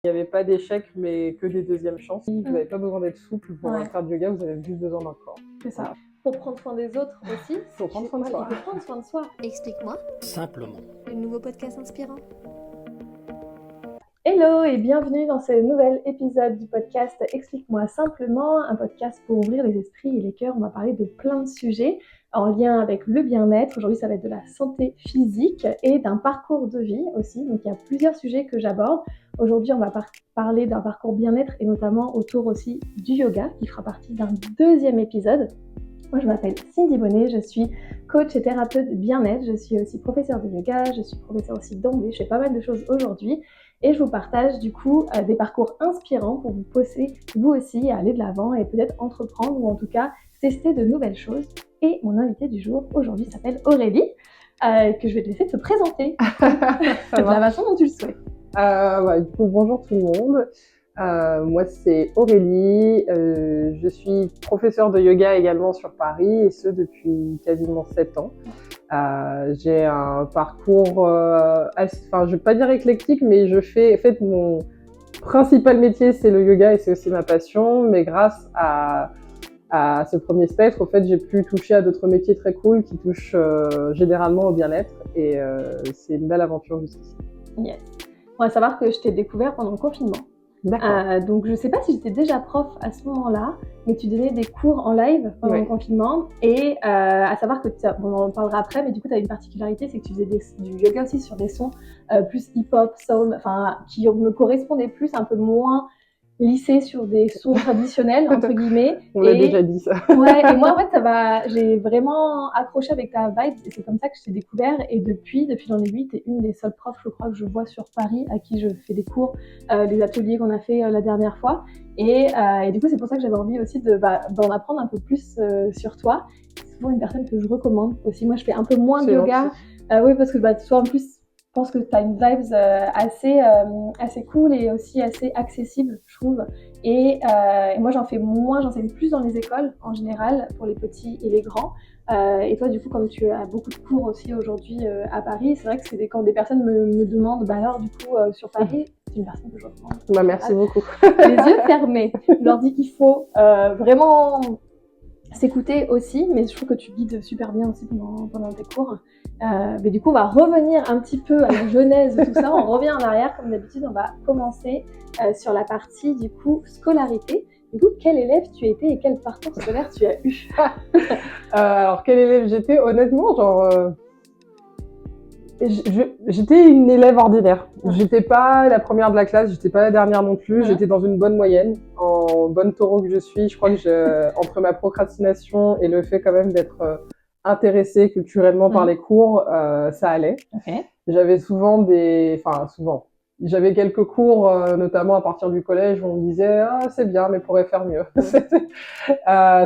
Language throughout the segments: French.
Il n'y avait pas d'échec, mais que des deuxièmes chances. Vous n'avez pas besoin d'être souple pour faire du yoga, vous avez juste besoin d'un corps. C'est ça. Pour prendre soin des autres aussi. Faut prendre soin de soi. Il faut prendre soin de soi. Explique-moi. Simplement. Le nouveau podcast inspirant. Hello et bienvenue dans ce nouvel épisode du podcast Explique-moi simplement, un podcast pour ouvrir les esprits et les cœurs. On va parler de plein de sujets en lien avec le bien-être. Aujourd'hui, ça va être de la santé physique et d'un parcours de vie aussi. Donc, il y a plusieurs sujets que j'aborde. Aujourd'hui, on va parler d'un parcours bien-être et notamment autour aussi du yoga qui fera partie d'un deuxième épisode. Moi, je m'appelle Cindy Bonnet, je suis coach et thérapeute bien-être. Je suis aussi professeure de yoga, je suis professeure aussi d'anglais. Je fais pas mal de choses aujourd'hui. Et je vous partage du coup des parcours inspirants pour vous pousser vous aussi à aller de l'avant et peut-être entreprendre ou en tout cas tester de nouvelles choses. Et mon invitée du jour aujourd'hui s'appelle Aurélie, que je vais te laisser te présenter de la façon dont tu le souhaites. Du coup, bonjour tout le monde. Moi, c'est Aurélie. Je suis professeure de yoga également sur Paris et ce depuis quasiment 7 ans. J'ai un parcours, je vais pas dire éclectique, mais en fait, mon principal métier, c'est le yoga et c'est aussi ma passion. Mais grâce à ce premier spectre, en fait, j'ai pu toucher à d'autres métiers très cool qui touchent généralement au bien-être et c'est une belle aventure jusqu'ici. Yes. On va savoir que je t'ai découvert pendant le confinement. D'accord. Donc je ne sais pas si j'étais déjà prof à ce moment-là, mais tu donnais des cours en live pendant le confinement. Et à savoir que, on en parlera après, mais du coup tu as une particularité, c'est que tu faisais du yoga aussi sur des sons plus hip-hop, soul, qui me correspondaient plus, un peu moins lissés sur des sons traditionnels, entre guillemets. On l'a déjà dit ça. Ouais, et moi en fait j'ai vraiment accroché avec ta vibe et c'est comme ça que je t'ai découvert. Et depuis l'an aiguille, t'es une des seules profs, je crois, que je vois sur Paris à qui je fais des cours, les ateliers qu'on a fait la dernière fois. Et du coup, c'est pour ça que j'avais envie aussi d'en apprendre un peu plus sur toi. C'est souvent une personne que je recommande aussi. Moi, je fais un peu moins de yoga. Oui, parce que toi, en plus, je pense que tu as une vibe assez cool et aussi assez accessible, je trouve. Et moi, j'en fais moins, j'enseigne plus dans les écoles en général, pour les petits et les grands. Et toi, du coup, comme tu as beaucoup de cours aussi aujourd'hui à Paris, c'est vrai que c'est quand des personnes me demandent, alors, du coup, sur Paris, c'est une personne que je recommande. Merci beaucoup. Les yeux fermés. Je leur dis qu'il faut vraiment s'écouter aussi, mais je trouve que tu guides super bien aussi pendant tes cours. Mais du coup, on va revenir un petit peu à la genèse de tout ça. On revient en arrière, comme d'habitude. On va commencer sur la partie, du coup, scolarité. Du coup, quel élève tu étais et quel parcours scolaire tu as eu? Alors, quel élève j'étais? Honnêtement, j'étais une élève ordinaire. J'étais pas la première de la classe, j'étais pas la dernière non plus. J'étais dans une bonne moyenne, en bonne taureau que je suis. Je crois que entre ma procrastination et le fait quand même d'être intéressée culturellement par les cours, ça allait. Okay. J'avais j'avais quelques cours, notamment à partir du collège, où on me disait « Ah, c'est bien, mais pourrait faire mieux ».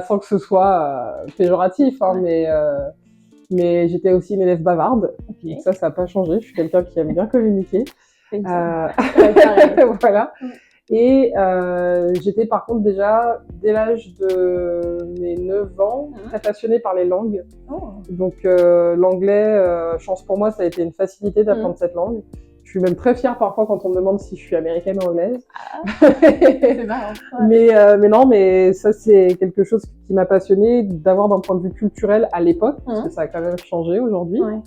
Sans que ce soit péjoratif, mais j'étais aussi une élève bavarde. Okay. Donc ça n'a pas changé. Je suis quelqu'un qui aime bien communiquer. Voilà. Et j'étais par contre déjà, dès l'âge de mes 9 ans, très passionnée par les langues. Donc l'anglais, chance pour moi, ça a été une facilité d'apprendre cette langue. Je suis même très fière parfois quand on me demande si je suis américaine ou anglaise. C'est marrant. Ouais. Mais ça c'est quelque chose qui m'a passionnée d'avoir d'un point de vue culturel à l'époque, parce que ça a quand même changé aujourd'hui. Ouais.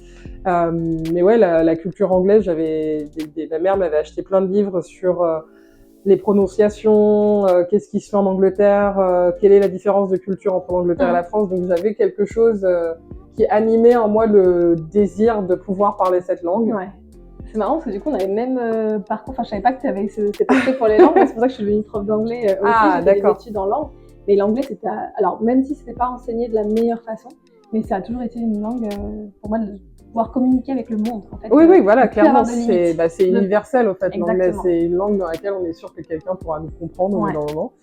Mais ouais, la culture anglaise, ma mère m'avait acheté plein de livres sur les prononciations, qu'est-ce qui se fait en Angleterre, quelle est la différence de culture entre l'Angleterre et la France. Donc j'avais quelque chose qui animait en moi le désir de pouvoir parler cette langue. Ouais. C'est marrant parce que du coup on avait le même parcours, je savais pas que tu avais cet attrait pour les langues, c'est pour ça que je suis devenue prof d'anglais aussi, j'ai fait des études en langue, mais l'anglais c'était, alors même si c'était pas enseigné de la meilleure façon, mais ça a toujours été une langue pour moi de pouvoir communiquer avec le monde en fait. Oui, voilà, clairement c'est universel en fait. L'anglais, c'est une langue dans laquelle on est sûr que quelqu'un pourra nous comprendre au bout d'un moment.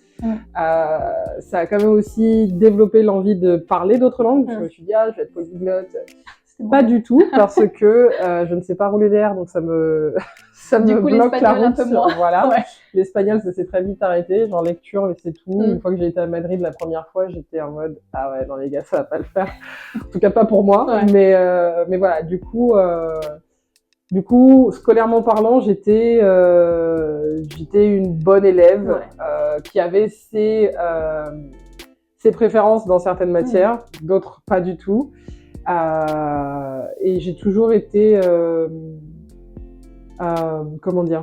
Ça a quand même aussi développé l'envie de parler d'autres langues. Je me suis dit je vais être polyglotte. Pas du tout, parce que je ne sais pas rouler des R, donc ça me bloque la route. Voilà. Ouais. L'espagnol, ça s'est très vite arrêté, genre lecture, mais c'est tout. Une fois que j'ai été à Madrid la première fois, j'étais en mode ah ouais, non les gars, ça va pas le faire. En tout cas pas pour moi. Ouais. Mais voilà, du coup, Du coup, scolairement parlant, j'étais une bonne élève qui avait ses préférences dans certaines matières, d'autres pas du tout. Et j'ai toujours été, comment dire,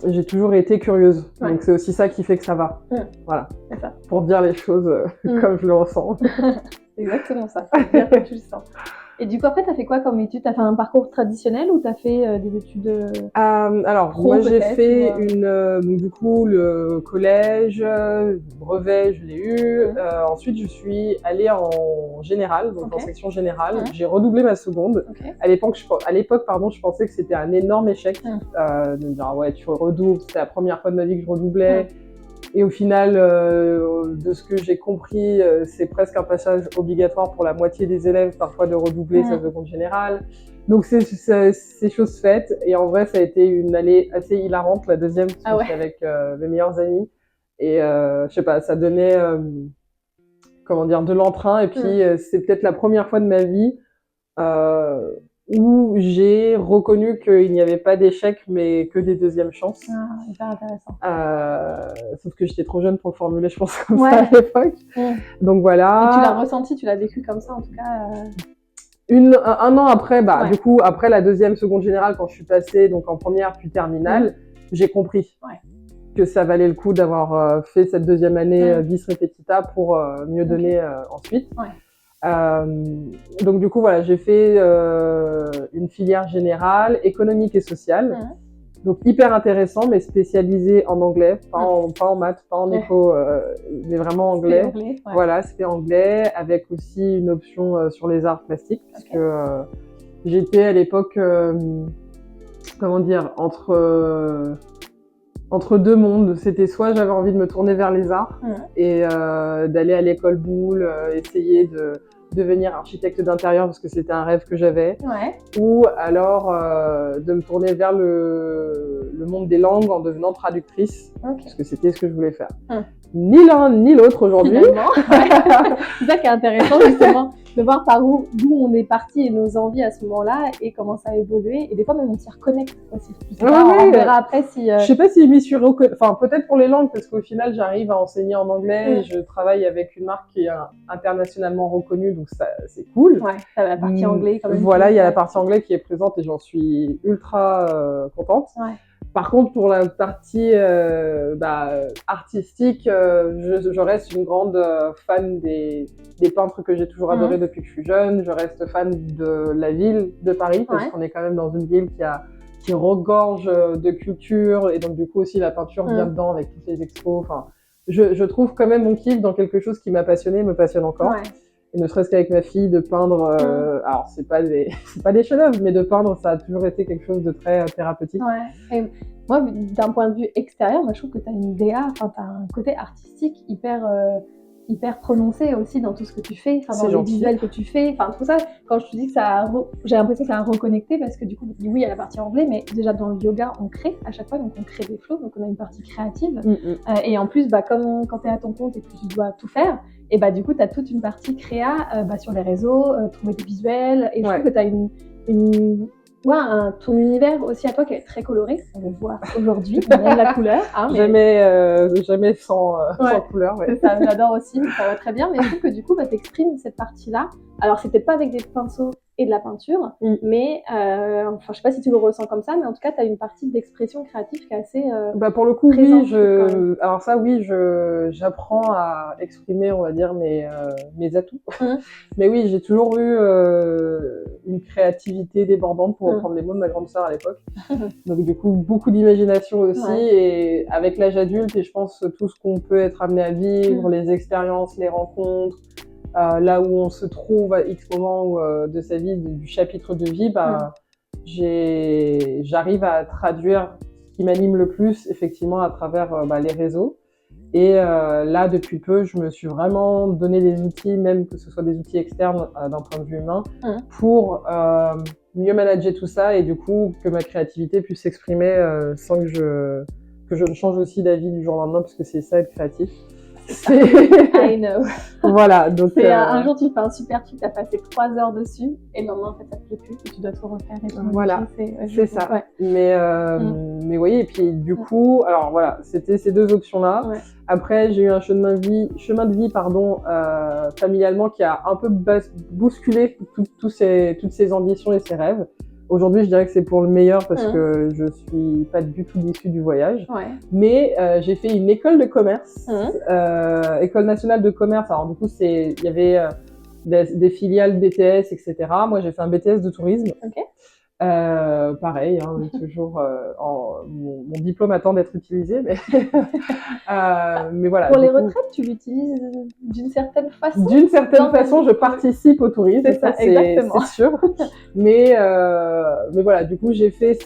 j'ai toujours été curieuse. Donc c'est aussi ça qui fait que ça va. Voilà. C'est ça. Pour dire les choses comme je le ressens. C'est exactement ça. C'est bien comme tu le sens. Et du coup, après, tu as fait quoi comme études? Tu as fait un parcours traditionnel ou tu as fait des études alors, pro, moi, j'ai fait du coup, le collège, le brevet, je l'ai eu. Ensuite, je suis allée en générale, donc en section générale. J'ai redoublé ma seconde. À l'époque, je pensais que c'était un énorme échec de me dire, ouais, tu redoubles, c'était la première fois de ma vie que je redoublais. Et au final, de ce que j'ai compris, c'est presque un passage obligatoire pour la moitié des élèves, parfois de redoubler sa seconde générale. Donc c'est chose faite. Et en vrai, ça a été une année assez hilarante, la deuxième, parce que j'étais avec mes meilleurs amis. Et je sais pas, ça donnait, comment dire, de l'entrain. Et puis c'est peut-être la première fois de ma vie où j'ai reconnu qu'il n'y avait pas d'échec, mais que des deuxièmes chances. Hyper intéressant. Sauf que j'étais trop jeune pour le formuler, je pense, comme ça à l'époque. Donc voilà. Et tu l'as ressenti, tu l'as vécu comme ça, en tout cas un an après, du coup, après la deuxième seconde générale, quand je suis passée donc en première puis terminale, j'ai compris que ça valait le coup d'avoir fait cette deuxième année vis repetita pour mieux donner ensuite. Donc du coup voilà, j'ai fait une filière générale, économique et sociale, donc hyper intéressant, mais spécialisé en anglais, pas en maths, pas en éco, mais vraiment anglais. Voilà, c'était anglais, avec aussi une option sur les arts plastiques, parce que j'étais à l'époque, comment dire, entre deux mondes. C'était soit j'avais envie de me tourner vers les arts et d'aller à l'école Boulle, essayer de devenir architecte d'intérieur parce que c'était un rêve que j'avais, ou alors de me tourner vers le monde des langues en devenant traductrice, parce que c'était ce que je voulais faire. Ni l'un ni l'autre aujourd'hui. C'est ça qui est intéressant justement, de voir d'où on est parti et nos envies à ce moment-là et comment ça a évolué. Et des fois même on s'y reconnecte aussi. On verra après si... Je sais pas si je m'y suis enfin peut-être pour les langues, parce qu'au final j'arrive à enseigner en anglais, je travaille avec une marque qui est internationalement reconnue, donc ça c'est cool. Ça a la partie anglais quand même. Voilà, il y a la partie anglais qui est présente et j'en suis ultra contente. Par contre, pour la partie artistique, je reste une grande fan des peintres que j'ai toujours adorés depuis que je suis jeune. Je reste fan de la ville de Paris, parce qu'on est quand même dans une ville qui regorge de culture, et donc du coup aussi la peinture vient dedans avec toutes les expos. Enfin, je trouve quand même mon kiff dans quelque chose qui m'a passionné, me passionne encore. Et ne serait-ce qu'avec ma fille, de peindre, alors c'est pas des chefs-d'œuvre, mais de peindre, ça a toujours été quelque chose de très thérapeutique. Et moi, d'un point de vue extérieur, moi, je trouve que tu as une DA, enfin, tu as un côté artistique hyper prononcé aussi dans tout ce que tu fais, dans les visuels que tu fais, enfin tout ça. Quand je te dis que j'ai l'impression que ça a reconnecté, parce que du coup, oui, il y a la partie anglais, mais déjà dans le yoga, on crée à chaque fois, donc on crée des flows, donc on a une partie créative. Et en plus, comme quand tu es à ton compte et que tu dois tout faire, et du coup, tu as toute une partie créa sur les réseaux, trouver des visuels, et je trouve que tu as ton univers aussi à toi qui est très coloré, on le voit aujourd'hui, on aime la couleur. Jamais sans couleur. Ça, j'adore aussi, ça va très bien, mais je trouve que du coup, t'exprimes cette partie-là. Alors, c'est peut-être pas avec des pinceaux et de la peinture, mais enfin, je sais pas si tu le ressens comme ça, mais en tout cas, tu as une partie d'expression créative qui est assez pour le coup, présente, alors ça, j'apprends à exprimer, on va dire, mes atouts. Mais oui, j'ai toujours eu une créativité débordante, pour reprendre les mots de ma grande sœur à l'époque. Donc du coup, beaucoup d'imagination aussi, et avec l'âge adulte, et je pense tout ce qu'on peut être amené à vivre, les expériences, les rencontres, là où on se trouve à X moment de sa vie, du chapitre de vie, j'arrive à traduire ce qui m'anime le plus, effectivement, à travers les réseaux. Et là, depuis peu, je me suis vraiment donné des outils, même que ce soit des outils externes d'un point de vue humain, pour mieux manager tout ça, et du coup, que ma créativité puisse s'exprimer sans que je ne change aussi d'avis du jour au lendemain, parce que c'est ça, être créatif. C'est... I know. Voilà, donc... C'est un jour, tu fais un super truc, t'as passé 3 heures dessus, et le lendemain, en fait, ça te plaît plus, et tu dois tout refaire. Et tout voilà, c'est ça. Ouais. Mais oui, et puis du coup, alors voilà, c'était ces deux options-là. Ouais. Après, j'ai eu un chemin de vie, familialement qui a un peu bousculé toutes ces ambitions et ces rêves. Aujourd'hui, je dirais que c'est pour le meilleur parce que je suis pas du tout issue du voyage. Ouais. Mais j'ai fait une école de commerce, école nationale de commerce. Alors du coup, il y avait des filiales BTS, etc. Moi, j'ai fait un BTS de tourisme. Okay. Pareil, hein, toujours mon diplôme attend d'être utilisé, mais voilà. Pour les retraites, tu l'utilises d'une certaine façon. D'une certaine façon, je participe au tourisme, c'est sûr. Mais voilà, du coup, j'ai fait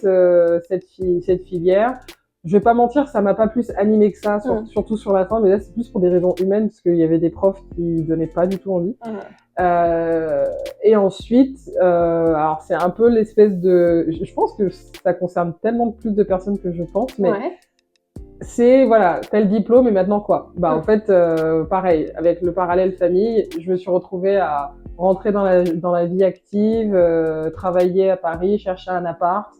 cette filière. Je vais pas mentir, ça m'a pas plus animé que ça, surtout sur la fin, mais là, c'est plus pour des raisons humaines, parce qu'il y avait des profs qui donnaient pas du tout envie. Et ensuite, alors c'est un peu l'espèce de... Je pense que ça concerne tellement plus de personnes que je pense, mais c'est, voilà, t'as le diplôme et maintenant quoi? Bah en fait, pareil, avec le parallèle famille, je me suis retrouvée à rentrer dans la vie active, travailler à Paris, chercher un appart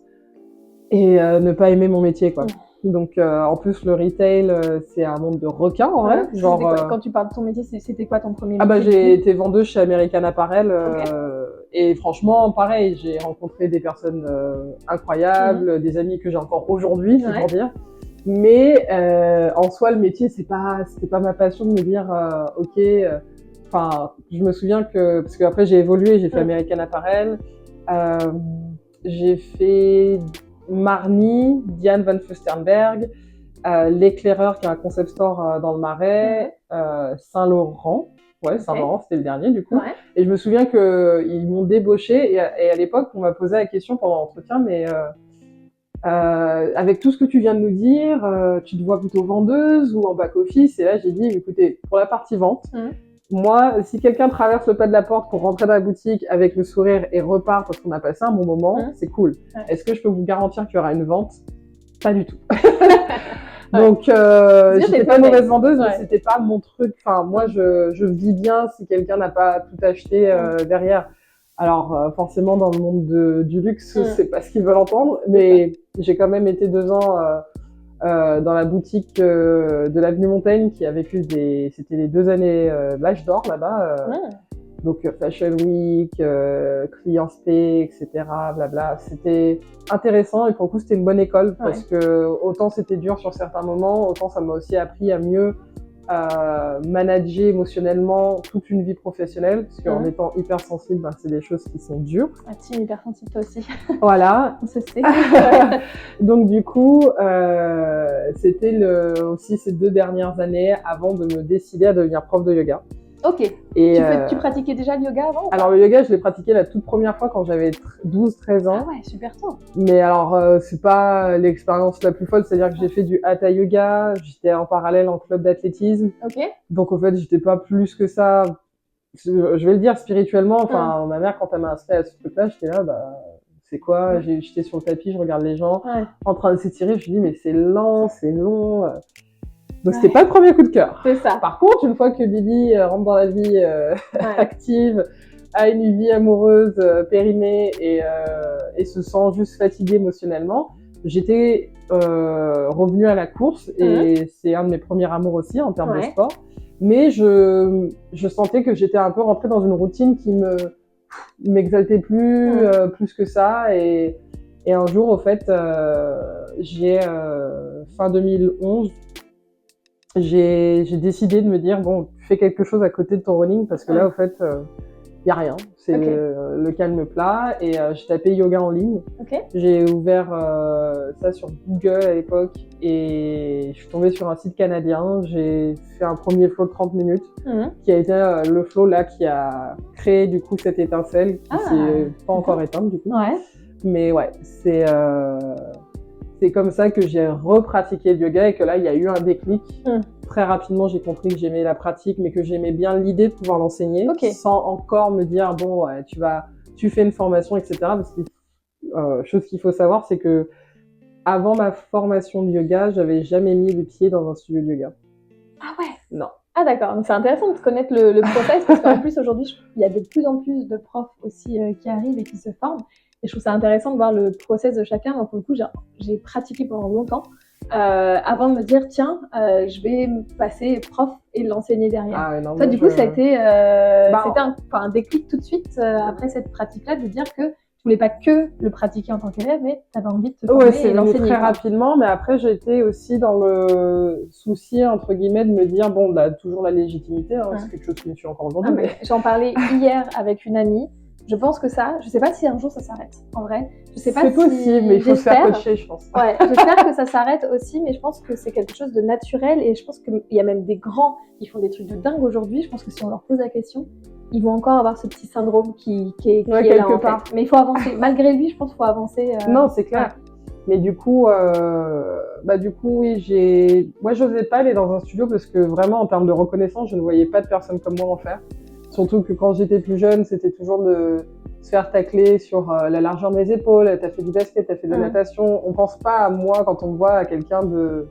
et ne pas aimer mon métier, quoi. Donc, en plus, le retail, c'est un monde de requins, en vrai. Genre, quand tu parles de ton métier, c'était quoi ton premier métier? Ah bah, j'ai été vendeuse chez American Apparel. Et franchement, pareil, j'ai rencontré des personnes incroyables, des amis que j'ai encore aujourd'hui, c'est pour dire. Mais en soi, le métier, c'était pas ma passion de me dire, ok. Enfin, je me souviens que parce qu'après j'ai évolué, j'ai fait American Apparel, j'ai fait Marni, Diane Van Furstenberg, L'Éclaireur qui est un concept store dans le Marais, Saint-Laurent. Ouais, Saint-Laurent, c'était le dernier du coup. Et je me souviens qu'ils m'ont débauché et à l'époque, on m'a posé la question pendant l'entretien, mais avec tout ce que tu viens de nous dire, tu te vois plutôt vendeuse ou en back-office? Et là, j'ai dit, écoutez, pour la partie vente, moi, si quelqu'un traverse le pas de la porte pour rentrer dans la boutique avec le sourire et repart parce qu'on a passé un bon moment, c'est cool. Est-ce que je peux vous garantir qu'il y aura une vente? Pas du tout. Donc, j'étais pas mauvaise vendeuse, mais c'était pas mon truc. Enfin, moi, je vis bien si quelqu'un n'a pas tout acheté derrière. Alors, forcément, dans le monde du luxe, c'est pas ce qu'ils veulent entendre, mais j'ai quand même été 2 ans dans la boutique de l'avenue Montaigne qui a vécu c'était les 2 années l'âge d'or là-bas. Donc Fashion Week, Client Spé, etc. Blabla. C'était intéressant et pour le coup c'était une bonne école parce que autant c'était dur sur certains moments, autant ça m'a aussi appris à mieux manager émotionnellement toute une vie professionnelle parce qu'en étant hypersensible, c'est des choses qui sont dures. Ah, tu es hypersensible toi aussi. Voilà. On se sait. Donc du coup, c'était aussi ces 2 dernières années avant de me décider à devenir prof de yoga. Ok. Et tu pratiquais déjà le yoga avant? Alors le yoga, je l'ai pratiqué la toute première fois quand j'avais 12-13 ans. Ah ouais, super tôt. Mais alors, c'est pas l'expérience la plus folle, c'est-à-dire que j'ai fait du hatha yoga, j'étais en parallèle en club d'athlétisme. Ok. Donc en fait, j'étais pas plus que ça, je vais le dire spirituellement, enfin ma mère quand elle m'a inscrit à ce truc-là, j'étais là, c'est quoi? J'étais sur le tapis, je regarde les gens en train de s'étirer, je me dis mais c'est lent, c'est long. Donc c'était pas le premier coup de cœur. C'est ça. Par contre, une fois que Bibi rentre dans la vie active, a une vie amoureuse périmée et se sent juste fatiguée émotionnellement, j'étais revenue à la course et c'est un de mes premiers amours aussi en termes de sport. Mais je sentais que j'étais un peu rentrée dans une routine qui m'exaltait plus que ça et un jour, au fait, j'ai fin 2011, j'ai décidé de me dire bon, tu fais quelque chose à côté de ton running parce que là, au fait, y a rien. C'est le calme plat et j'ai tapé yoga en ligne. J'ai ouvert ça sur Google à l'époque et je suis tombée sur un site canadien. J'ai fait un premier flow de 30 minutes qui a été le flow là qui a créé du coup cette étincelle qui s'est pas encore éteinte du coup. Mais ouais, c'est comme ça que j'ai repratiqué le yoga et que là, il y a eu un déclic. Très rapidement, j'ai compris que j'aimais la pratique, mais que j'aimais bien l'idée de pouvoir l'enseigner sans encore me dire, bon, ouais, tu fais une formation, etc. Parce que chose qu'il faut savoir, c'est que avant ma formation de yoga, j'avais jamais mis les pieds dans un studio de yoga. Ah ouais? Non. Ah d'accord, donc c'est intéressant de connaître le process parce qu'en plus aujourd'hui, il y a de plus en plus de profs aussi qui arrivent et qui se forment. Et je trouve ça intéressant de voir le process de chacun. Moi, pour le coup, j'ai pratiqué pendant longtemps avant de me dire, tiens, je vais me passer prof et l'enseigner derrière. Ah ouais, non, Toi, moi, du coup, ça a été Bah, un déclic tout de suite après cette pratique-là de dire que tu voulais pas que le pratiquer en tant qu'élève, mais tu avais envie de te former ouais, c'est et venu l'enseigner. très rapidement, mais après j'étais aussi dans le souci entre guillemets de me dire bon, bah, toujours la légitimité, hein, c'est quelque chose qui me suit encore aujourd'hui. Ah, Mais j'en parlais hier avec une amie. Je pense que ça, je sais pas si un jour ça s'arrête. En vrai, je sais pas c'est possible, mais il faut se faire j'espère. coacher, je pense. Ouais, j'espère que ça s'arrête aussi, mais je pense que c'est quelque chose de naturel et je pense qu'il y a même des grands qui font des trucs de dingue aujourd'hui. Je pense que si on leur pose la question, ils vont encore avoir ce petit syndrome qui est là quelque en part. tête. Mais il faut avancer. Malgré lui, je pense qu'il faut avancer. Non, c'est clair. Mais du coup, oui, moi, j'osais pas aller dans un studio parce que vraiment, en termes de reconnaissance, je ne voyais pas de personne comme moi en faire. Surtout que quand j'étais plus jeune, c'était toujours de se faire tacler sur la largeur de mes épaules. T'as fait du basket, t'as fait de la natation. On pense pas à moi quand on me voit à quelqu'un de,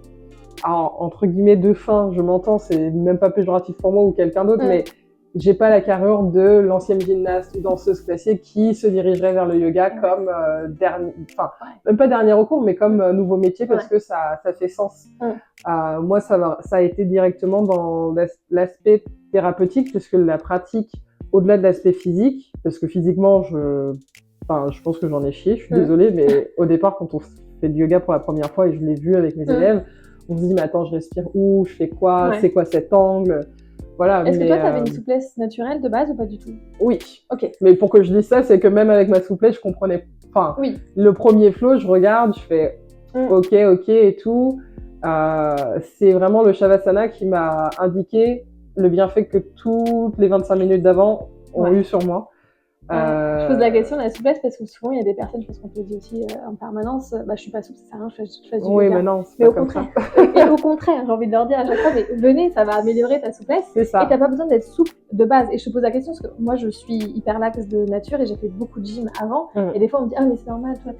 entre guillemets, de fin. Je m'entends, c'est même pas péjoratif pour moi ou quelqu'un d'autre, mais j'ai pas la carrure de l'ancienne gymnaste ou danseuse classique qui se dirigerait vers le yoga comme même pas dernier recours, mais comme nouveau métier parce que ça fait sens. Moi, ça a été directement dans l'aspect thérapeutique, puisque la pratique, au-delà de l'aspect physique, parce que physiquement, je pense que j'en ai chié, je suis désolée, mais au départ, quand on fait du yoga pour la première fois, et je l'ai vu avec mes élèves, on se dit, mais attends, je respire où, je fais quoi, c'est quoi cet angle? Voilà. Est-ce que toi, tu avais une souplesse naturelle de base ou pas du tout? Oui. Ok. Mais pour que je dise ça, c'est que même avec ma souplesse, je comprenais. Enfin, le premier flow, je regarde, je fais ok et tout. C'est vraiment le Shavasana qui m'a indiqué le bienfait que toutes les 25 minutes d'avant ont eu sur moi. Je pose la question de la souplesse parce que souvent il y a des personnes, je pense qu'on te le dit aussi en permanence, je suis pas souple, ça sert à rien, je fais du yoga. Mais non, mais au contraire, et au contraire, j'ai envie de leur dire à chaque fois, mais venez, ça va améliorer ta souplesse. C'est ça. Et t'as pas besoin d'être souple de base. Et je te pose la question parce que moi je suis hyper laxe de nature et j'ai fait beaucoup de gym avant. Et des fois on me dit, ah mais c'est normal, toi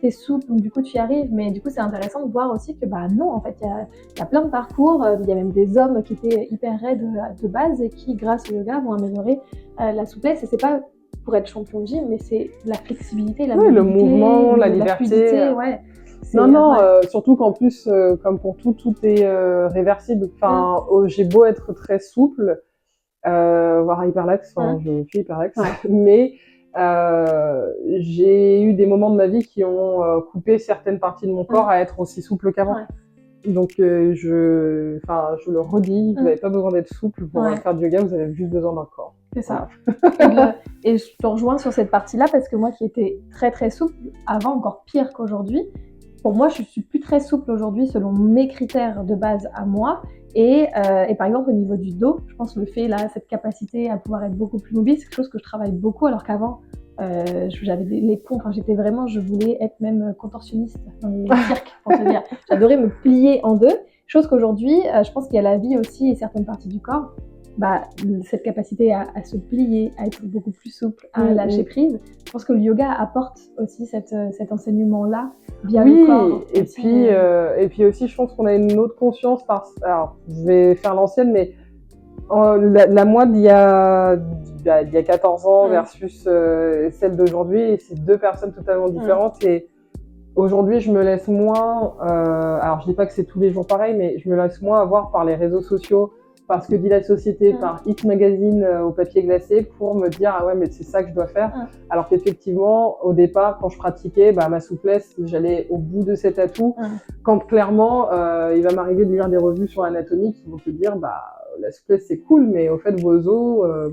t'es souple, donc du coup tu y arrives. Mais du coup c'est intéressant de voir aussi que non, en fait il y a plein de parcours, il y a même des hommes qui étaient hyper raides de base et qui grâce au yoga vont améliorer la souplesse. Et c'est pas pour être champion de gym, mais c'est la flexibilité, la mobilité, le mouvement, la liberté. Fluidité, surtout qu'en plus, comme pour tout est réversible. Enfin, j'ai beau être très souple, voire hyperlaxe, je suis hyperlaxe, mais j'ai eu des moments de ma vie qui ont coupé certaines parties de mon corps à être aussi souple qu'avant. Donc, je le redis, vous n'avez pas besoin d'être souple pour faire du yoga, vous avez juste besoin d'un corps. C'est ça. Et je te rejoins sur cette partie-là parce que moi qui étais très très souple, avant encore pire qu'aujourd'hui, pour moi je suis plus très souple aujourd'hui selon mes critères de base à moi. Et par exemple au niveau du dos, je pense que le fait là, cette capacité à pouvoir être beaucoup plus mobile, c'est quelque chose que je travaille beaucoup alors qu'avant j'avais les pompes, je voulais être même contorsionniste dans les cirques pour te dire. J'adorais me plier en deux, chose qu'aujourd'hui je pense qu'il y a la vie aussi et certaines parties du corps. Cette capacité à se plier, à être beaucoup plus souple, à lâcher prise. Je pense que le yoga apporte aussi cet enseignement-là via le corps. Et puis aussi, je pense qu'on a une autre conscience. Alors, je vais faire l'ancienne, mais la moi d'il y a 14 ans versus celle d'aujourd'hui, c'est deux personnes totalement différentes. Et aujourd'hui, je me laisse moins... alors, je dis pas que c'est tous les jours pareil, mais je me laisse moins avoir par les réseaux sociaux, parce que dit la société, par X magazine au papier glacé, pour me dire ah ouais mais c'est ça que je dois faire. Alors qu'effectivement au départ quand je pratiquais ma souplesse, j'allais au bout de cet atout. Quand clairement il va m'arriver de lire des revues sur l'anatomie qui vont te dire la souplesse c'est cool mais au fait vos os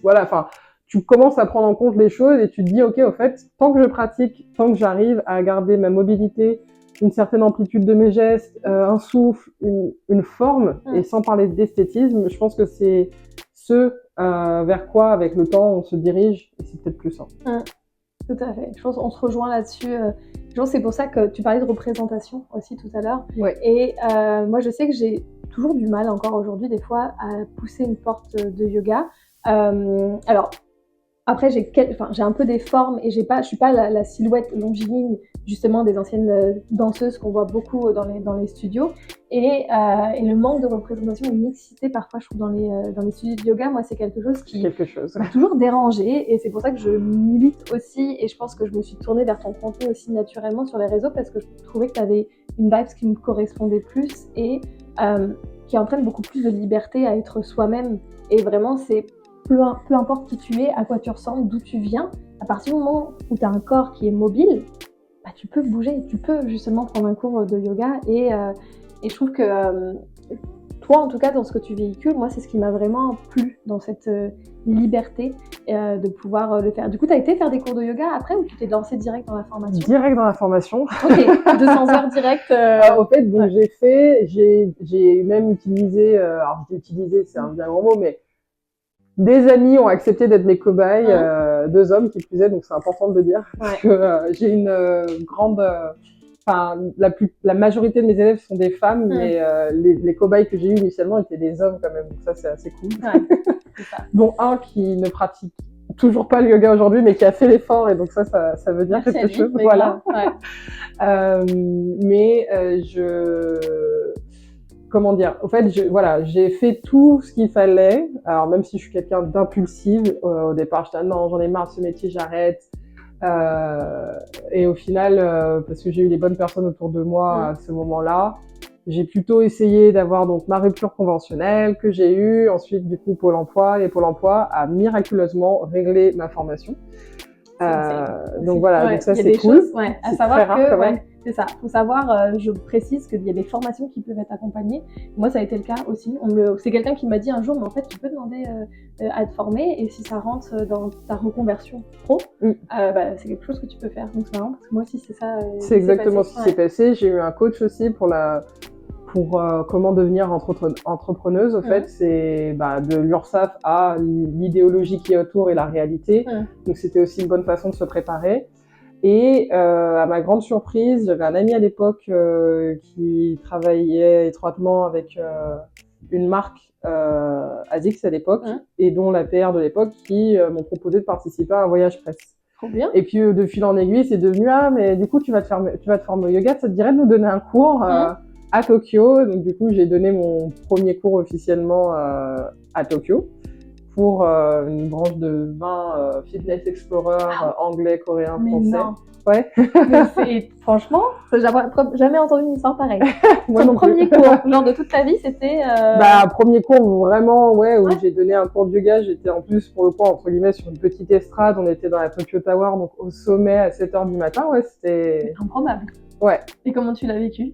voilà, enfin tu commences à prendre en compte les choses et tu te dis ok au fait tant que je pratique, tant que j'arrive à garder ma mobilité, une certaine amplitude de mes gestes, un souffle, une forme, et sans parler d'esthétisme, je pense que c'est ce vers quoi, avec le temps, on se dirige, et c'est peut-être plus simple. Tout à fait. Je pense qu'on se rejoint là-dessus. Je pense que c'est pour ça que tu parlais de représentation aussi tout à l'heure. Et moi, je sais que j'ai toujours du mal encore aujourd'hui, des fois, à pousser une porte de yoga. Alors, Après, j'ai un peu des formes et je suis pas la silhouette longiligne justement des anciennes danseuses qu'on voit beaucoup dans les studios. Et le manque de représentation et de mixité parfois, je trouve, dans les studios de yoga, moi, c'est quelque chose qui m'a toujours dérangée. Et c'est pour ça que je milite aussi. Et je pense que je me suis tournée vers ton contenu aussi naturellement sur les réseaux parce que je trouvais que tu avais une vibe qui me correspondait plus et qui entraîne beaucoup plus de liberté à être soi-même. Et vraiment, c'est peu importe qui tu es, à quoi tu ressembles, d'où tu viens, à partir du moment où tu as un corps qui est mobile, bah, tu peux bouger, tu peux justement prendre un cours de yoga et je trouve que toi, en tout cas, dans ce que tu véhicules, moi, c'est ce qui m'a vraiment plu dans cette liberté de pouvoir le faire. Du coup, tu as été faire des cours de yoga après ou tu t'es lancé direct dans la formation ? Direct dans la formation. Ok, 200 heures direct. Au fait, donc j'ai même utilisé, alors j'ai utilisé, c'est un bien grand mot, mais des amis ont accepté d'être mes cobayes, 2 hommes qui plus est, donc c'est important de le dire, parce que j'ai une grande... Enfin, la majorité de mes élèves sont des femmes, mais les cobayes que j'ai eus initialement étaient des hommes quand même, donc ça c'est assez cool. C'est ça. Dont un qui ne pratique toujours pas le yoga aujourd'hui, mais qui a fait l'effort, et donc ça veut dire quelque chose. Voilà. Comment dire, au fait, j'ai fait tout ce qu'il fallait. Alors, même si je suis quelqu'un d'impulsive, au départ, j'étais non, j'en ai marre de ce métier, j'arrête. Et au final, parce que j'ai eu les bonnes personnes autour de moi à ce moment-là, j'ai plutôt essayé d'avoir donc ma rupture conventionnelle que j'ai eue. Ensuite, du coup, Pôle emploi, et Pôle emploi a miraculeusement réglé ma formation. Donc voilà, donc ça c'est cool. À savoir que c'est ça. Faut savoir, je précise qu'il y a des formations qui peuvent être accompagnées. Moi, ça a été le cas aussi. C'est quelqu'un qui m'a dit un jour, mais en fait, tu peux demander à te former et si ça rentre dans ta reconversion pro, c'est quelque chose que tu peux faire. Donc c'est marrant parce que moi aussi c'est ça. C'est exactement ce qui s'est passé. J'ai eu un coach aussi pour comment devenir entrepreneuse. Au fait, c'est de l'URSSAF à l'idéologie qui est autour et la réalité. Donc c'était aussi une bonne façon de se préparer. Et à ma grande surprise, j'avais un ami à l'époque qui travaillait étroitement avec une marque ASICS à l'époque et dont la PR de l'époque qui m'ont proposé de participer à un voyage presse. Trop bien. Et puis de fil en aiguille, c'est devenu mais du coup tu vas te former au yoga, ça te dirait de nous donner un cours à Tokyo. Donc du coup j'ai donné mon premier cours officiellement à Tokyo pour une branche de 20 Fitness Explorer anglais, coréen, français. Non. Ouais. Franchement, j'ai jamais entendu une histoire pareille. Moi Ton non plus. premier cours, genre de toute ta vie, c'était... Premier cours vraiment, où j'ai donné un cours de yoga. J'étais en plus, pour le coup, entre guillemets, sur une petite estrade. On était dans la Tokyo Tower, donc au sommet à 7h du matin. Ouais, c'était... improbable. Ouais. Et comment tu l'as vécu ?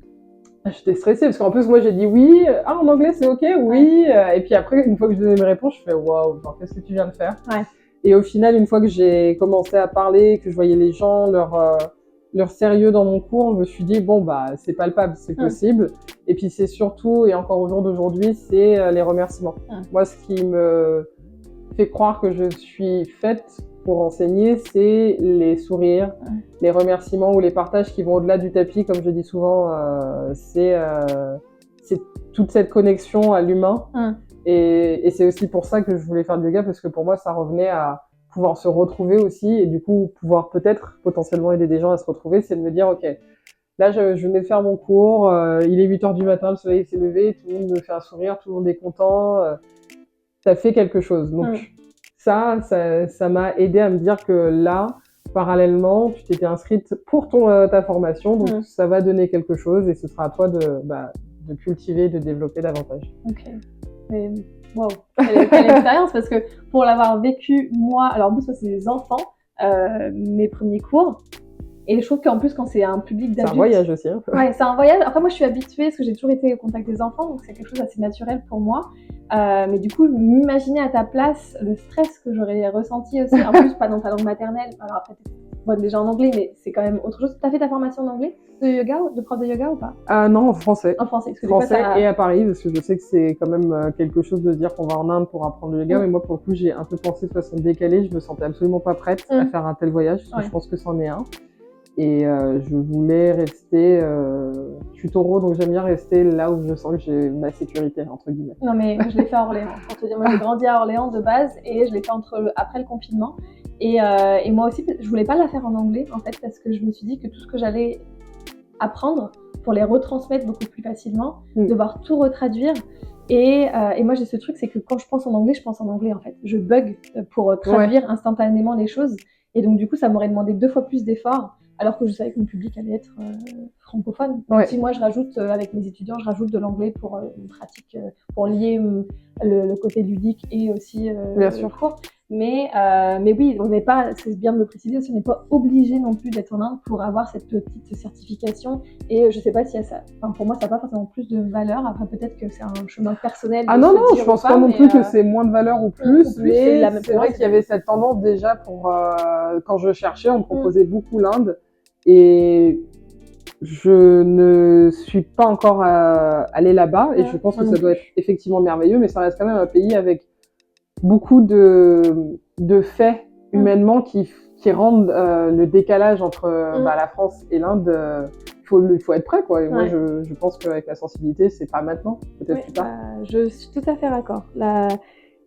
J'étais stressée parce qu'en plus moi j'ai dit oui, en anglais c'est ok, oui, et puis après une fois que je donnais mes réponses, je fais waouh, qu'est-ce que tu viens de faire ? Et au final, une fois que j'ai commencé à parler, que je voyais les gens, leur sérieux dans mon cours, je me suis dit c'est palpable, c'est possible. Et puis c'est surtout, et encore au jour d'aujourd'hui, c'est les remerciements. Moi, ce qui me fait croire que je suis faite pour enseigner, c'est les sourires, les remerciements ou les partages qui vont au-delà du tapis, comme je dis souvent. C'est toute cette connexion à l'humain. Et c'est aussi pour ça que je voulais faire du yoga, parce que pour moi, ça revenait à pouvoir se retrouver aussi, et du coup, pouvoir peut-être potentiellement aider des gens à se retrouver. C'est de me dire, ok, là, je venais de faire mon cours, il est 8h du matin, le soleil s'est levé, tout le monde me fait un sourire, tout le monde est content. Ça fait quelque chose. Donc, ça m'a aidé à me dire que là, parallèlement, tu t'étais inscrite pour ta formation, donc ça va donner quelque chose, et ce sera à toi de cultiver, de développer davantage. Ok. Mais wow, quelle expérience, parce que pour l'avoir vécu, moi, alors en plus, c'est des enfants, mes premiers cours, et je trouve qu'en plus, quand c'est un public d'adultes... C'est un voyage aussi. Hein. Ouais, c'est un voyage. Après, moi, je suis habituée, parce que j'ai toujours été au contact des enfants, donc c'est quelque chose d'assez naturel pour moi. Mais du coup, m'imaginer à ta place le stress que j'aurais ressenti aussi, en plus, pas dans ta langue maternelle. Alors après, déjà en anglais, mais c'est quand même autre chose. T'as fait ta formation en anglais de yoga, de prof de yoga ou pas ? Non, en français. En français, parce que français et à Paris, parce que je sais que c'est quand même quelque chose de dire qu'on va en Inde pour apprendre le yoga, mais moi, pour le coup, j'ai un peu pensé de façon décalée. Je me sentais absolument pas prête à faire un tel voyage, parce que je pense que c'en est un. Et je voulais rester je suis taureau, donc j'aime bien rester là où je sens que j'ai ma sécurité, entre guillemets. Non, mais je l'ai fait à Orléans. Pour te dire, moi j'ai grandi à Orléans de base, et je l'ai fait après le confinement. Et moi aussi, je voulais pas la faire en anglais, en fait, parce que je me suis dit que tout ce que j'allais apprendre pour les retransmettre beaucoup plus facilement, devoir tout retraduire. Et moi, j'ai ce truc, c'est que quand je pense en anglais, en fait. Je bug pour traduire instantanément les choses. Et donc, du coup, ça m'aurait demandé 2 fois plus d'efforts, alors que je savais que mon public allait être francophone. Donc, si moi, je rajoute, avec mes étudiants, je rajoute de l'anglais pour une pratique, pour lier le côté ludique et aussi le cours. Mais oui, on n'est pas, c'est bien de le préciser aussi, on n'est pas obligé non plus d'être en Inde pour avoir cette petite certification. Et je sais pas si ça, enfin pour moi, ça n'a pas forcément plus de valeur. Après, peut-être que c'est un chemin personnel. Ah non, je pense pas non plus que c'est moins de valeur ou plus, mais c'est vrai qu'il y avait cette tendance déjà pour quand je cherchais, on me proposait beaucoup l'Inde et je ne suis pas encore allée là-bas et je pense que ça doit être effectivement merveilleux, mais ça reste quand même un pays avec beaucoup de faits humainement qui rendent le décalage entre la France et l'Inde. Il faut être prêt, quoi. Et moi, je pense qu'avec la sensibilité, c'est pas maintenant, peut-être plus tard. Je suis tout à fait d'accord.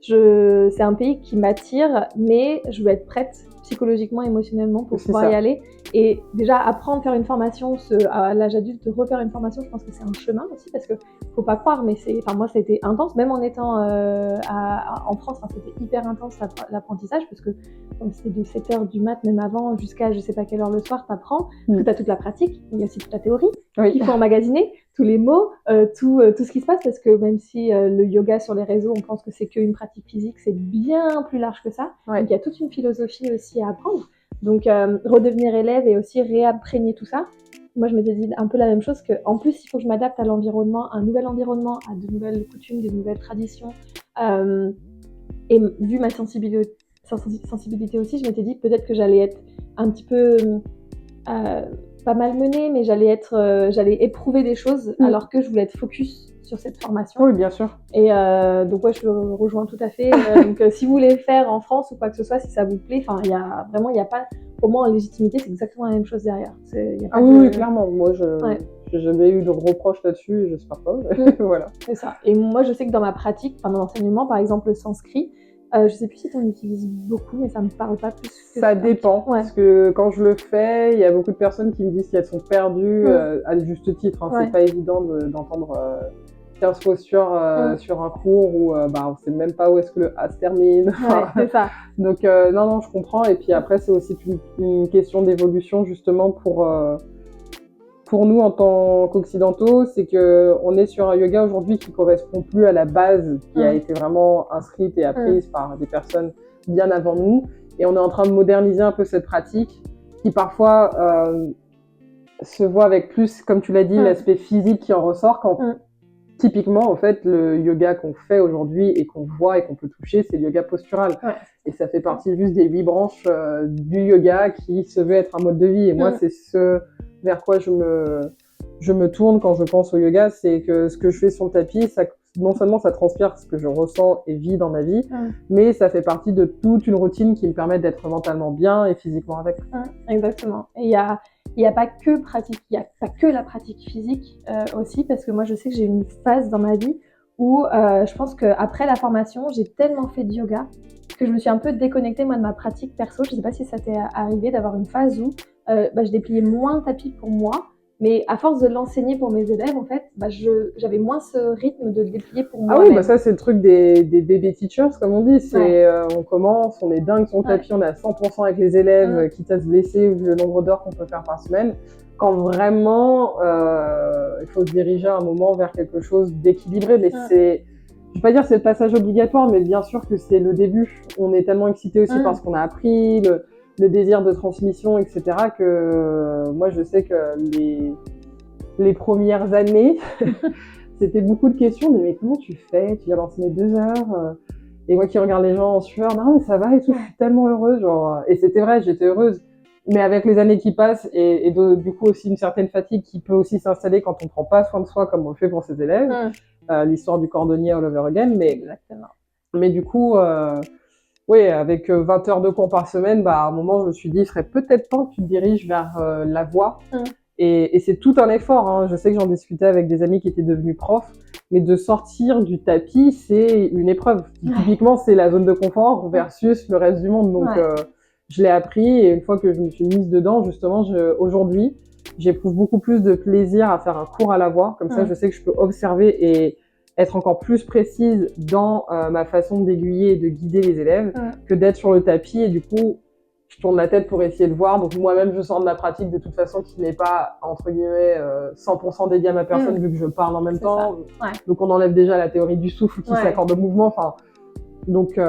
C'est un pays qui m'attire, mais je veux être prête psychologiquement, émotionnellement pour pouvoir y aller. Et déjà, apprendre à faire une formation, à l'âge adulte, refaire une formation, je pense que c'est un chemin aussi, parce que faut pas croire, mais moi, ça a été intense, même en étant en France, c'était hyper intense l'apprentissage, parce que comme c'était de 7h du mat, même avant, jusqu'à je sais pas quelle heure le soir, t'apprends, parce que t'as toute la pratique, il y a aussi toute la théorie qu'il faut emmagasiner, tous les mots, tout ce qui se passe, parce que même si le yoga sur les réseaux, on pense que c'est qu'une pratique physique, c'est bien plus large que ça. Donc il y a toute une philosophie aussi à apprendre. Donc redevenir élève et aussi réapprendre tout ça. Moi, je m'étais dit un peu la même chose, qu'en plus, il faut que je m'adapte à l'environnement, à un nouvel environnement, à de nouvelles coutumes, de nouvelles traditions. Et vu ma sensibilité aussi, je m'étais dit peut-être que j'allais être un petit peu... pas malmenée, mais j'allais éprouver des choses alors que je voulais être focus sur cette formation. Oui, bien sûr. Et donc je le rejoins tout à fait. Donc si vous voulez le faire en France ou quoi que ce soit, si ça vous plaît, il y a pas, pour moi en légitimité, c'est exactement la même chose derrière. Oui, clairement. Moi, j'ai jamais eu de reproches là-dessus, et j'espère pas. Voilà. C'est ça. Et moi, je sais que dans ma pratique, dans l'enseignement, par exemple, le sanskrit, je sais plus si tu en utilises beaucoup, mais ça me parle pas plus que ça dépend, parce que quand je le fais, il y a beaucoup de personnes qui me disent qu'elles sont perdues, à juste titre. C'est pas évident d'entendre 15 postures sur un cours où on sait même pas où est-ce que le A se termine. C'est ça. Donc non, je comprends. Et puis après, c'est aussi une question d'évolution justement pour nous en tant qu'occidentaux, c'est qu'on est sur un yoga aujourd'hui qui correspond plus à la base qui a été vraiment inscrite et apprise par des personnes bien avant nous. Et on est en train de moderniser un peu cette pratique qui parfois se voit avec plus, comme tu l'as dit, l'aspect physique qui en ressort quand typiquement, en fait, le yoga qu'on fait aujourd'hui et qu'on voit et qu'on peut toucher, c'est le yoga postural. Et ça fait partie juste des 8 branches du yoga qui se veut être un mode de vie. Et moi, c'est ce vers quoi je me tourne quand je pense au yoga, c'est que ce que je fais sur le tapis, non seulement ça transpire ce que je ressens et vis dans ma vie, mais ça fait partie de toute une routine qui me permet d'être mentalement bien et physiquement avec. Exactement. Et il y a pas que la pratique physique aussi, parce que moi je sais que j'ai une phase dans ma vie où je pense qu'après la formation, j'ai tellement fait de yoga que je me suis un peu déconnectée moi de ma pratique perso. Je sais pas si ça t'est arrivé d'avoir une phase où je dépliais moins le tapis pour moi, mais à force de l'enseigner pour mes élèves, en fait, j'avais moins ce rythme de le déplier pour moi. Ah oui, ça c'est le truc des baby teachers, comme on dit. On commence, on est dingue sur le tapis, on est à 100% avec les élèves, quitte à se blesser vu le nombre d'heures qu'on peut faire par semaine. Quand vraiment, il faut se diriger à un moment vers quelque chose d'équilibré, mais je vais pas dire que c'est le passage obligatoire, mais bien sûr que c'est le début. On est tellement excité aussi par ce qu'on a appris, le désir de transmission, etc., que moi je sais que les premières années, c'était beaucoup de questions, mais comment tu fais? Tu viens d'enseigner 2 heures et moi qui regarde les gens en sueur, non mais ça va et tout, je suis tellement heureuse, et c'était vrai, j'étais heureuse. Mais avec les années qui passent et du coup aussi une certaine fatigue qui peut aussi s'installer quand on prend pas soin de soi comme on le fait pour ses élèves, l'histoire du cordonnier all over again, mais du coup... avec 20 heures de cours par semaine, à un moment, je me suis dit, il serait peut-être temps que tu te diriges vers la voix. Et c'est tout un effort. Je sais que j'en discutais avec des amis qui étaient devenus profs, mais de sortir du tapis, c'est une épreuve. Typiquement, c'est la zone de confort versus le reste du monde. Donc, je l'ai appris et une fois que je me suis mise dedans, justement, aujourd'hui, j'éprouve beaucoup plus de plaisir à faire un cours à la voix. Comme ça, je sais que je peux observer et être encore plus précise dans ma façon d'aiguiller et de guider les élèves que d'être sur le tapis et du coup, je tourne la tête pour essayer de voir. Donc moi-même, je sors de la pratique de toute façon qui n'est pas, entre guillemets, 100% dédiée à ma personne vu que je parle en même temps. Donc on enlève déjà la théorie du souffle qui s'accorde au mouvement. Enfin, donc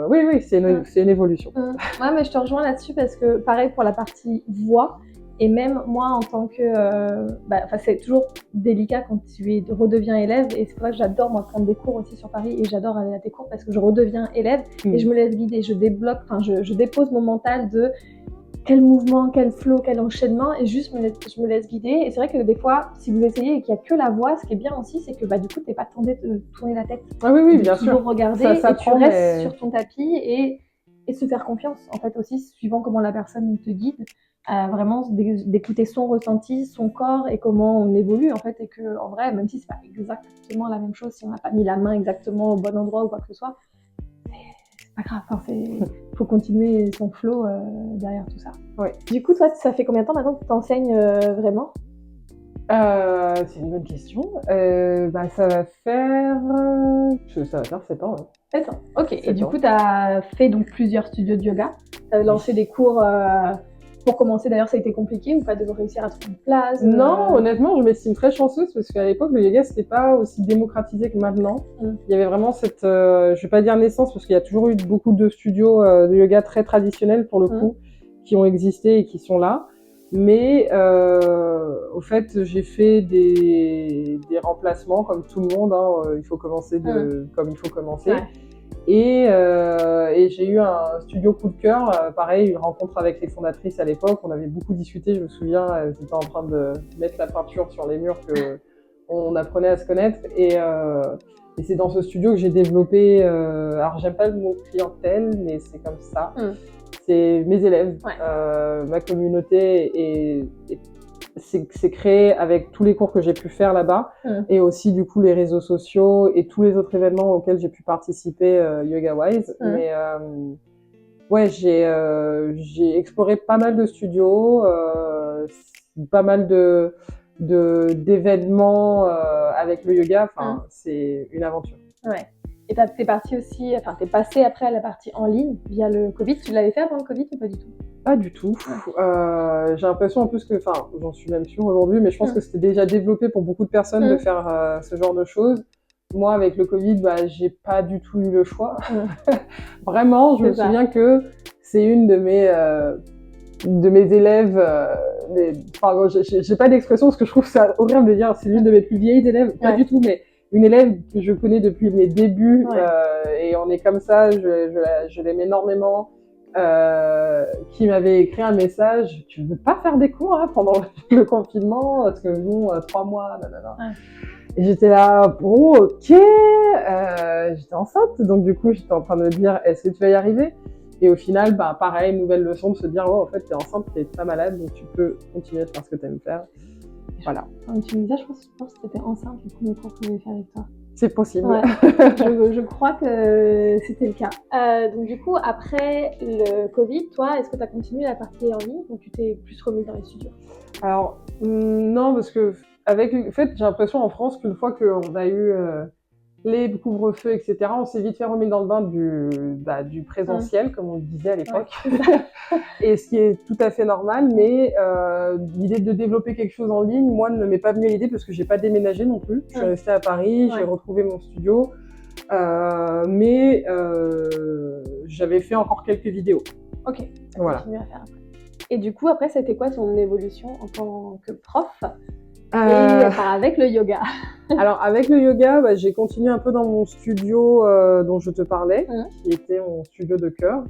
oui, c'est une évolution. Ouais, mais je te rejoins là-dessus parce que pareil pour la partie voix. Et même moi, en tant que... c'est toujours délicat quand tu redeviens élève. Et c'est pour ça que j'adore, moi, prendre des cours aussi sur Paris. Et j'adore aller à tes cours parce que je redeviens élève et je me laisse guider. Je débloque, je dépose mon mental de quel mouvement, quel flow, quel enchaînement. Et juste, je me laisse guider. Et c'est vrai que des fois, si vous essayez et qu'il n'y a que la voix, ce qui est bien aussi, c'est que du coup, tu n'es pas tenté de tourner la tête. Ah oui, bien sûr. Toujours regarder et tu restes sur ton tapis et se faire confiance, en fait, aussi, suivant comment la personne te guide. Vraiment d'écouter son ressenti, son corps et comment on évolue en fait, et que en vrai, même si c'est pas exactement la même chose, si on n'a pas mis la main exactement au bon endroit ou quoi que ce soit, c'est pas grave. Enfin, faut continuer son flow derrière tout ça. Ouais. Du coup, toi, ça fait combien de temps maintenant que tu t'enseignes vraiment? C'est une bonne question. Ça va faire 7 ans. 7 ans. Ok. Et du coup, tu as fait donc plusieurs studios de yoga. Tu as lancé des cours. Pour commencer, d'ailleurs, ça a été compliqué ou pas de réussir à trouver une place? Non, honnêtement, je m'estime très chanceuse parce qu'à l'époque, le yoga, c'était pas aussi démocratisé que maintenant. Il y avait vraiment cette, je vais pas dire naissance parce qu'il y a toujours eu beaucoup de studios de yoga très traditionnels pour le coup, qui ont existé et qui sont là. Mais au fait, j'ai fait des remplacements comme tout le monde. Il faut commencer comme il faut commencer. Ouais. Et j'ai eu un studio coup de cœur, pareil, une rencontre avec les fondatrices à l'époque. On avait beaucoup discuté, je me souviens, elles étaient en train de mettre la peinture sur les murs qu'on apprenait à se connaître. Et c'est dans ce studio que j'ai développé, alors j'aime pas le mot clientèle, mais c'est comme ça. C'est mes élèves, ma communauté c'est créé avec tous les cours que j'ai pu faire là-bas et aussi du coup les réseaux sociaux et tous les autres événements auxquels j'ai pu participer YogaWise. Mais j'ai exploré pas mal de studios, pas mal d'événements avec le yoga. Enfin, c'est une aventure. Ouais. Et t'es partie aussi, t'es passée après à la partie en ligne via le Covid. Tu l'avais fait avant le Covid ou pas du tout? Pas du tout. J'ai l'impression en plus que, j'en suis même sûre aujourd'hui, mais je pense que c'était déjà développé pour beaucoup de personnes de faire ce genre de choses. Moi, avec le Covid, j'ai pas du tout eu le choix. Vraiment, je me souviens que c'est une de mes élèves, j'ai pas d'expression parce que je trouve ça horrible de dire c'est l'une de mes plus vieilles élèves, pas du tout, mais une élève que je connais depuis mes débuts et on est comme ça, je l'aime énormément. Qui m'avait écrit un message: tu veux pas faire des cours pendant le confinement parce que nous 3 mois et j'étais là, bon ok, j'étais enceinte donc du coup j'étais en train de me dire est-ce que tu vas y arriver, et au final pareil, nouvelle leçon de se dire en fait t'es enceinte, t'es pas malade donc tu peux continuer de faire ce que t'aimes faire. Voilà. Quand tu me disais, je pense que t'étais enceinte le premier cours que j'avais fait avec toi. C'est possible. Ouais. je crois que c'était le cas. Donc du coup, après le Covid, toi, est-ce que tu as continué la partie en ligne ou tu t'es plus remise dans les studios? Alors, non, parce que en fait, j'ai l'impression en France qu'une fois qu'on a eu les couvre-feux, etc., on s'est vite fait remis dans le bain du présentiel, comme on le disait à l'époque. Et ce qui est tout à fait normal, mais l'idée de développer quelque chose en ligne, moi, ne m'est pas venue à l'idée parce que j'ai pas déménagé non plus. Je suis restée à Paris, j'ai retrouvé mon studio, mais j'avais fait encore quelques vidéos. Ok, voilà. Continue à faire après. Et du coup, après, c'était quoi ton évolution en tant que prof avec le yoga? Alors, avec le yoga, j'ai continué un peu dans mon studio dont je te parlais, qui était mon studio de cœur.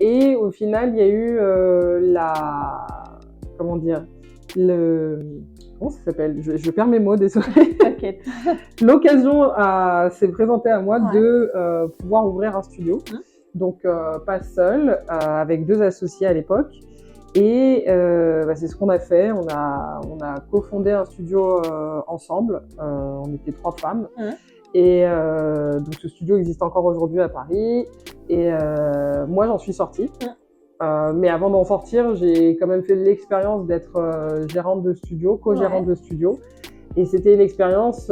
Et au final, il y a eu comment ça s'appelle? Je perds mes mots, désolée. T'inquiète. L'occasion s'est présentée à moi de pouvoir ouvrir un studio. Donc, pas seule, avec 2 associés à l'époque. Et c'est ce qu'on a fait. On a cofondé un studio ensemble. On était 3 femmes. Et donc ce studio existe encore aujourd'hui à Paris. Et moi, j'en suis sortie. Mais avant d'en sortir, j'ai quand même fait l'expérience d'être gérante de studio, co-gérante de studio. Et c'était une expérience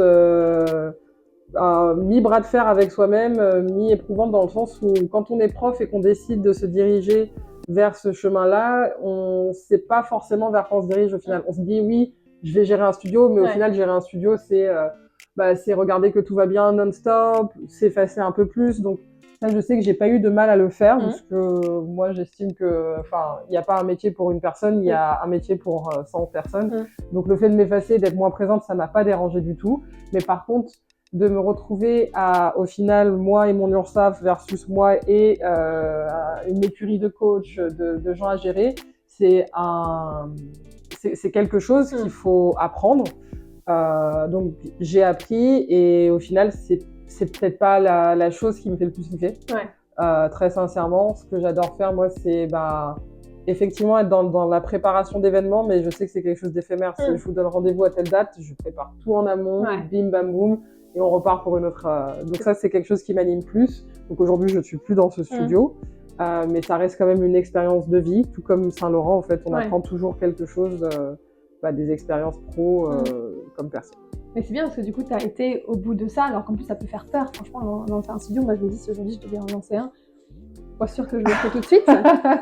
mi-bras de fer avec soi-même, mi-éprouvante dans le sens où quand on est prof et qu'on décide de se diriger vers ce chemin-là, on ne sait pas forcément vers quoi on se dirige au final. On se dit oui, je vais gérer un studio, mais au final, gérer un studio, c'est regarder que tout va bien non-stop, s'effacer un peu plus. Donc ça, je sais que j'ai pas eu de mal à le faire parce que moi, j'estime que, il n'y a pas un métier pour une personne, il y a un métier pour 100 personnes. Donc le fait de m'effacer, d'être moins présente, ça m'a pas dérangé du tout. Mais par contre, de me retrouver au final, moi et mon URSAF versus moi et une écurie de coach, de gens à gérer, c'est quelque chose qu'il faut apprendre. Donc j'ai appris et au final, c'est peut-être pas la chose qui me fait le plus kiffer. Très sincèrement, ce que j'adore faire, moi, c'est effectivement être dans la préparation d'événements, mais je sais que c'est quelque chose d'éphémère. Si je vous donne rendez-vous à telle date, je prépare tout en amont, bim bam boum, et on repart pour une autre. Donc ça, c'est quelque chose qui m'anime plus. Donc aujourd'hui, je ne suis plus dans ce studio, mais ça reste quand même une expérience de vie, tout comme Saint-Laurent. En fait, on apprend toujours quelque chose, des expériences pro comme personne. Mais c'est bien parce que du coup, tu as été au bout de ça, alors qu'en plus, ça peut faire peur. Franchement, lancer un studio, moi, je me dis, si aujourd'hui, je devais en lancer un, pas sûr que je le ferais tout de suite.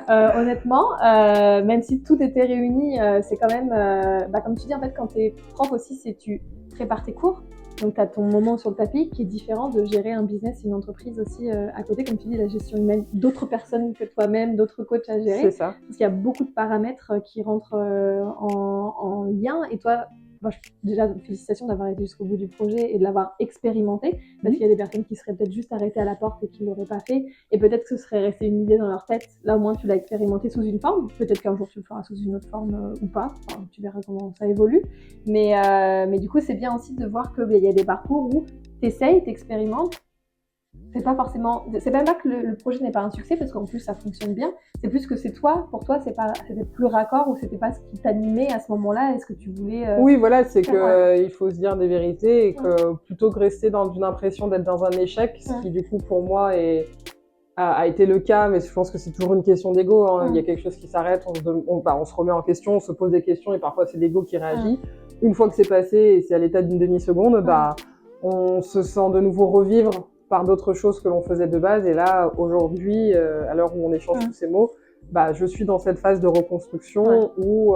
Honnêtement, même si tout était réuni, c'est quand même, comme tu dis, en fait, quand tu es prof aussi, c'est tu prépares tes cours. Donc, tu as ton moment sur le tapis qui est différent de gérer un business, une entreprise aussi à côté. Comme tu dis, la gestion humaine, d'autres personnes que toi-même, d'autres coachs à gérer. C'est ça. Parce qu'il y a beaucoup de paramètres qui rentrent en lien. Et toi, déjà, félicitations d'avoir été jusqu'au bout du projet et de l'avoir expérimenté. Parce qu'il y a des personnes qui seraient peut-être juste arrêtées à la porte et qui ne l'auraient pas fait. Et peut-être que ce serait resté une idée dans leur tête. Là, au moins, tu l'as expérimenté sous une forme. Peut-être qu'un jour, tu le feras sous une autre forme ou pas. Enfin, tu verras comment ça évolue. Mais du coup, c'est bien aussi de voir qu'il y a des parcours où tu essayes, tu expérimentes. C'est pas forcément, c'est même pas que le projet n'est pas un succès parce qu'en plus ça fonctionne bien, c'est plus que c'est toi, pour toi c'était plus raccord ou c'était pas ce qui t'animait à ce moment-là, est-ce que tu voulais Oui, voilà, c'est que il faut se dire des vérités et que plutôt que rester dans une impression d'être dans un échec, ce qui du coup pour moi a été le cas, mais je pense que c'est toujours une question d'ego, hein. Il y a quelque chose qui s'arrête, on se remet en question, on se pose des questions et parfois c'est l'ego qui réagit. Une fois que c'est passé et c'est à l'état d'une demi-seconde, on se sent de nouveau revivre par d'autres choses que l'on faisait de base. Et là, aujourd'hui, à l'heure où on échange tous ces mots, je suis dans cette phase de reconstruction où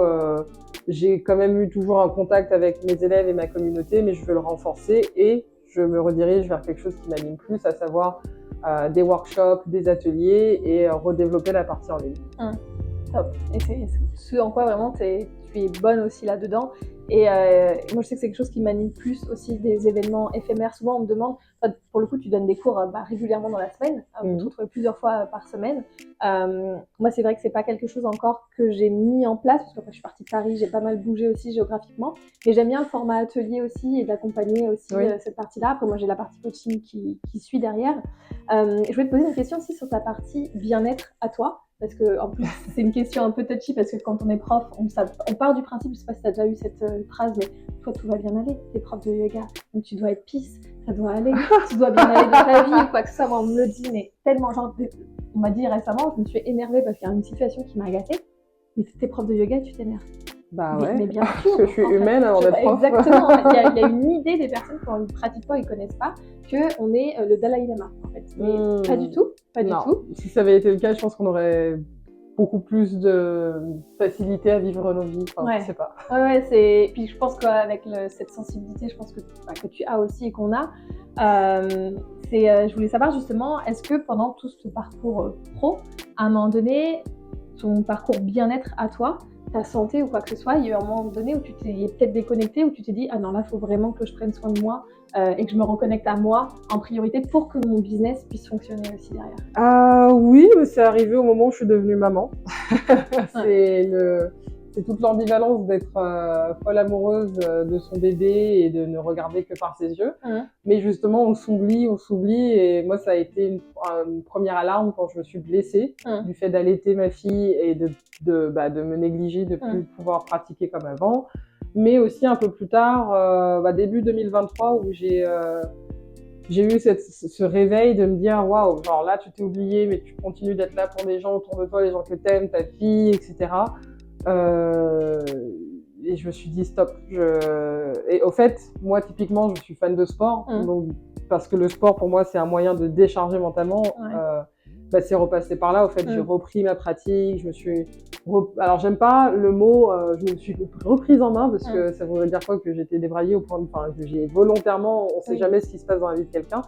j'ai quand même eu toujours un contact avec mes élèves et ma communauté, mais je veux le renforcer et je me redirige vers quelque chose qui m'anime plus, à savoir des workshops, des ateliers et redévelopper la partie en ligne. Top. Et c'est ce en quoi vraiment tu es bonne aussi là-dedans. Et moi, je sais que c'est quelque chose qui m'anime plus aussi des événements éphémères. Souvent, on me demande, pour le coup, tu donnes des cours régulièrement dans la semaine, on te retrouve plusieurs fois par semaine. Moi, c'est vrai que c'est pas quelque chose encore que j'ai mis en place, parce que je suis partie de Paris, j'ai pas mal bougé aussi géographiquement. Mais j'aime bien le format atelier aussi et d'accompagner aussi cette partie-là. Après, moi, j'ai la partie coaching qui suit derrière. Je voulais te poser une question aussi sur ta partie bien-être à toi. Parce que, en plus, c'est une question un peu touchy parce que quand on est prof, on part du principe, je sais pas si tu as déjà eu cette phrase, mais toi, tout va bien aller, t'es prof de yoga, donc tu dois être peace, ça doit aller, tu dois bien aller dans ta vie, quoi que ce soit. Moi, on me le dit, mais tellement, genre, on m'a dit récemment, je me suis énervée parce qu'il y a une situation qui m'a agacée, mais t'es prof de yoga, tu t'énerves. Mais bien sûr, parce que je suis humaine avant d'être prof. Exactement, il y a une idée des personnes qui ne pratiquent pas et ne connaissent pas qu'on est le Dalai Lama, en fait. Mais pas du tout, pas du tout. Si ça avait été le cas, je pense qu'on aurait beaucoup plus de facilité à vivre nos vies. Je sais pas. Puis je pense qu'avec cette sensibilité, je pense que tu as aussi et qu'on a, je voulais savoir justement, est-ce que pendant tout ce parcours pro, à un moment donné, ton parcours bien-être à toi, ta santé ou quoi que ce soit, il y a eu un moment donné où tu t'es peut-être déconnecté, où tu t'es dit « Ah non, là, il faut vraiment que je prenne soin de moi et que je me reconnecte à moi en priorité pour que mon business puisse fonctionner aussi derrière. » Oui, mais c'est arrivé au moment où je suis devenue maman. C'est toute l'ambivalence d'être folle amoureuse de son bébé et de ne regarder que par ses yeux. Mais justement, on s'oublie. Et moi, ça a été une première alarme quand je me suis blessée du fait d'allaiter ma fille et de me négliger, de plus pouvoir pratiquer comme avant. Mais aussi un peu plus tard, début 2023, où j'ai j'ai eu ce réveil de me dire waouh, genre là tu t'es oublié, mais tu continues d'être là pour les gens autour de toi, les gens que t'aimes, ta fille, etc. Et je me suis dit stop. Et au fait, moi typiquement, je suis fan de sport, donc parce que le sport pour moi c'est un moyen de décharger mentalement. C'est repassé par là. Au fait, j'ai repris ma pratique. Je me suis alors j'aime pas le mot. Je me suis reprise en main parce que ça voudrait dire quoi, que j'étais débraillée au point de, enfin que j'ai volontairement. On sait jamais ce qui se passe dans la vie de quelqu'un,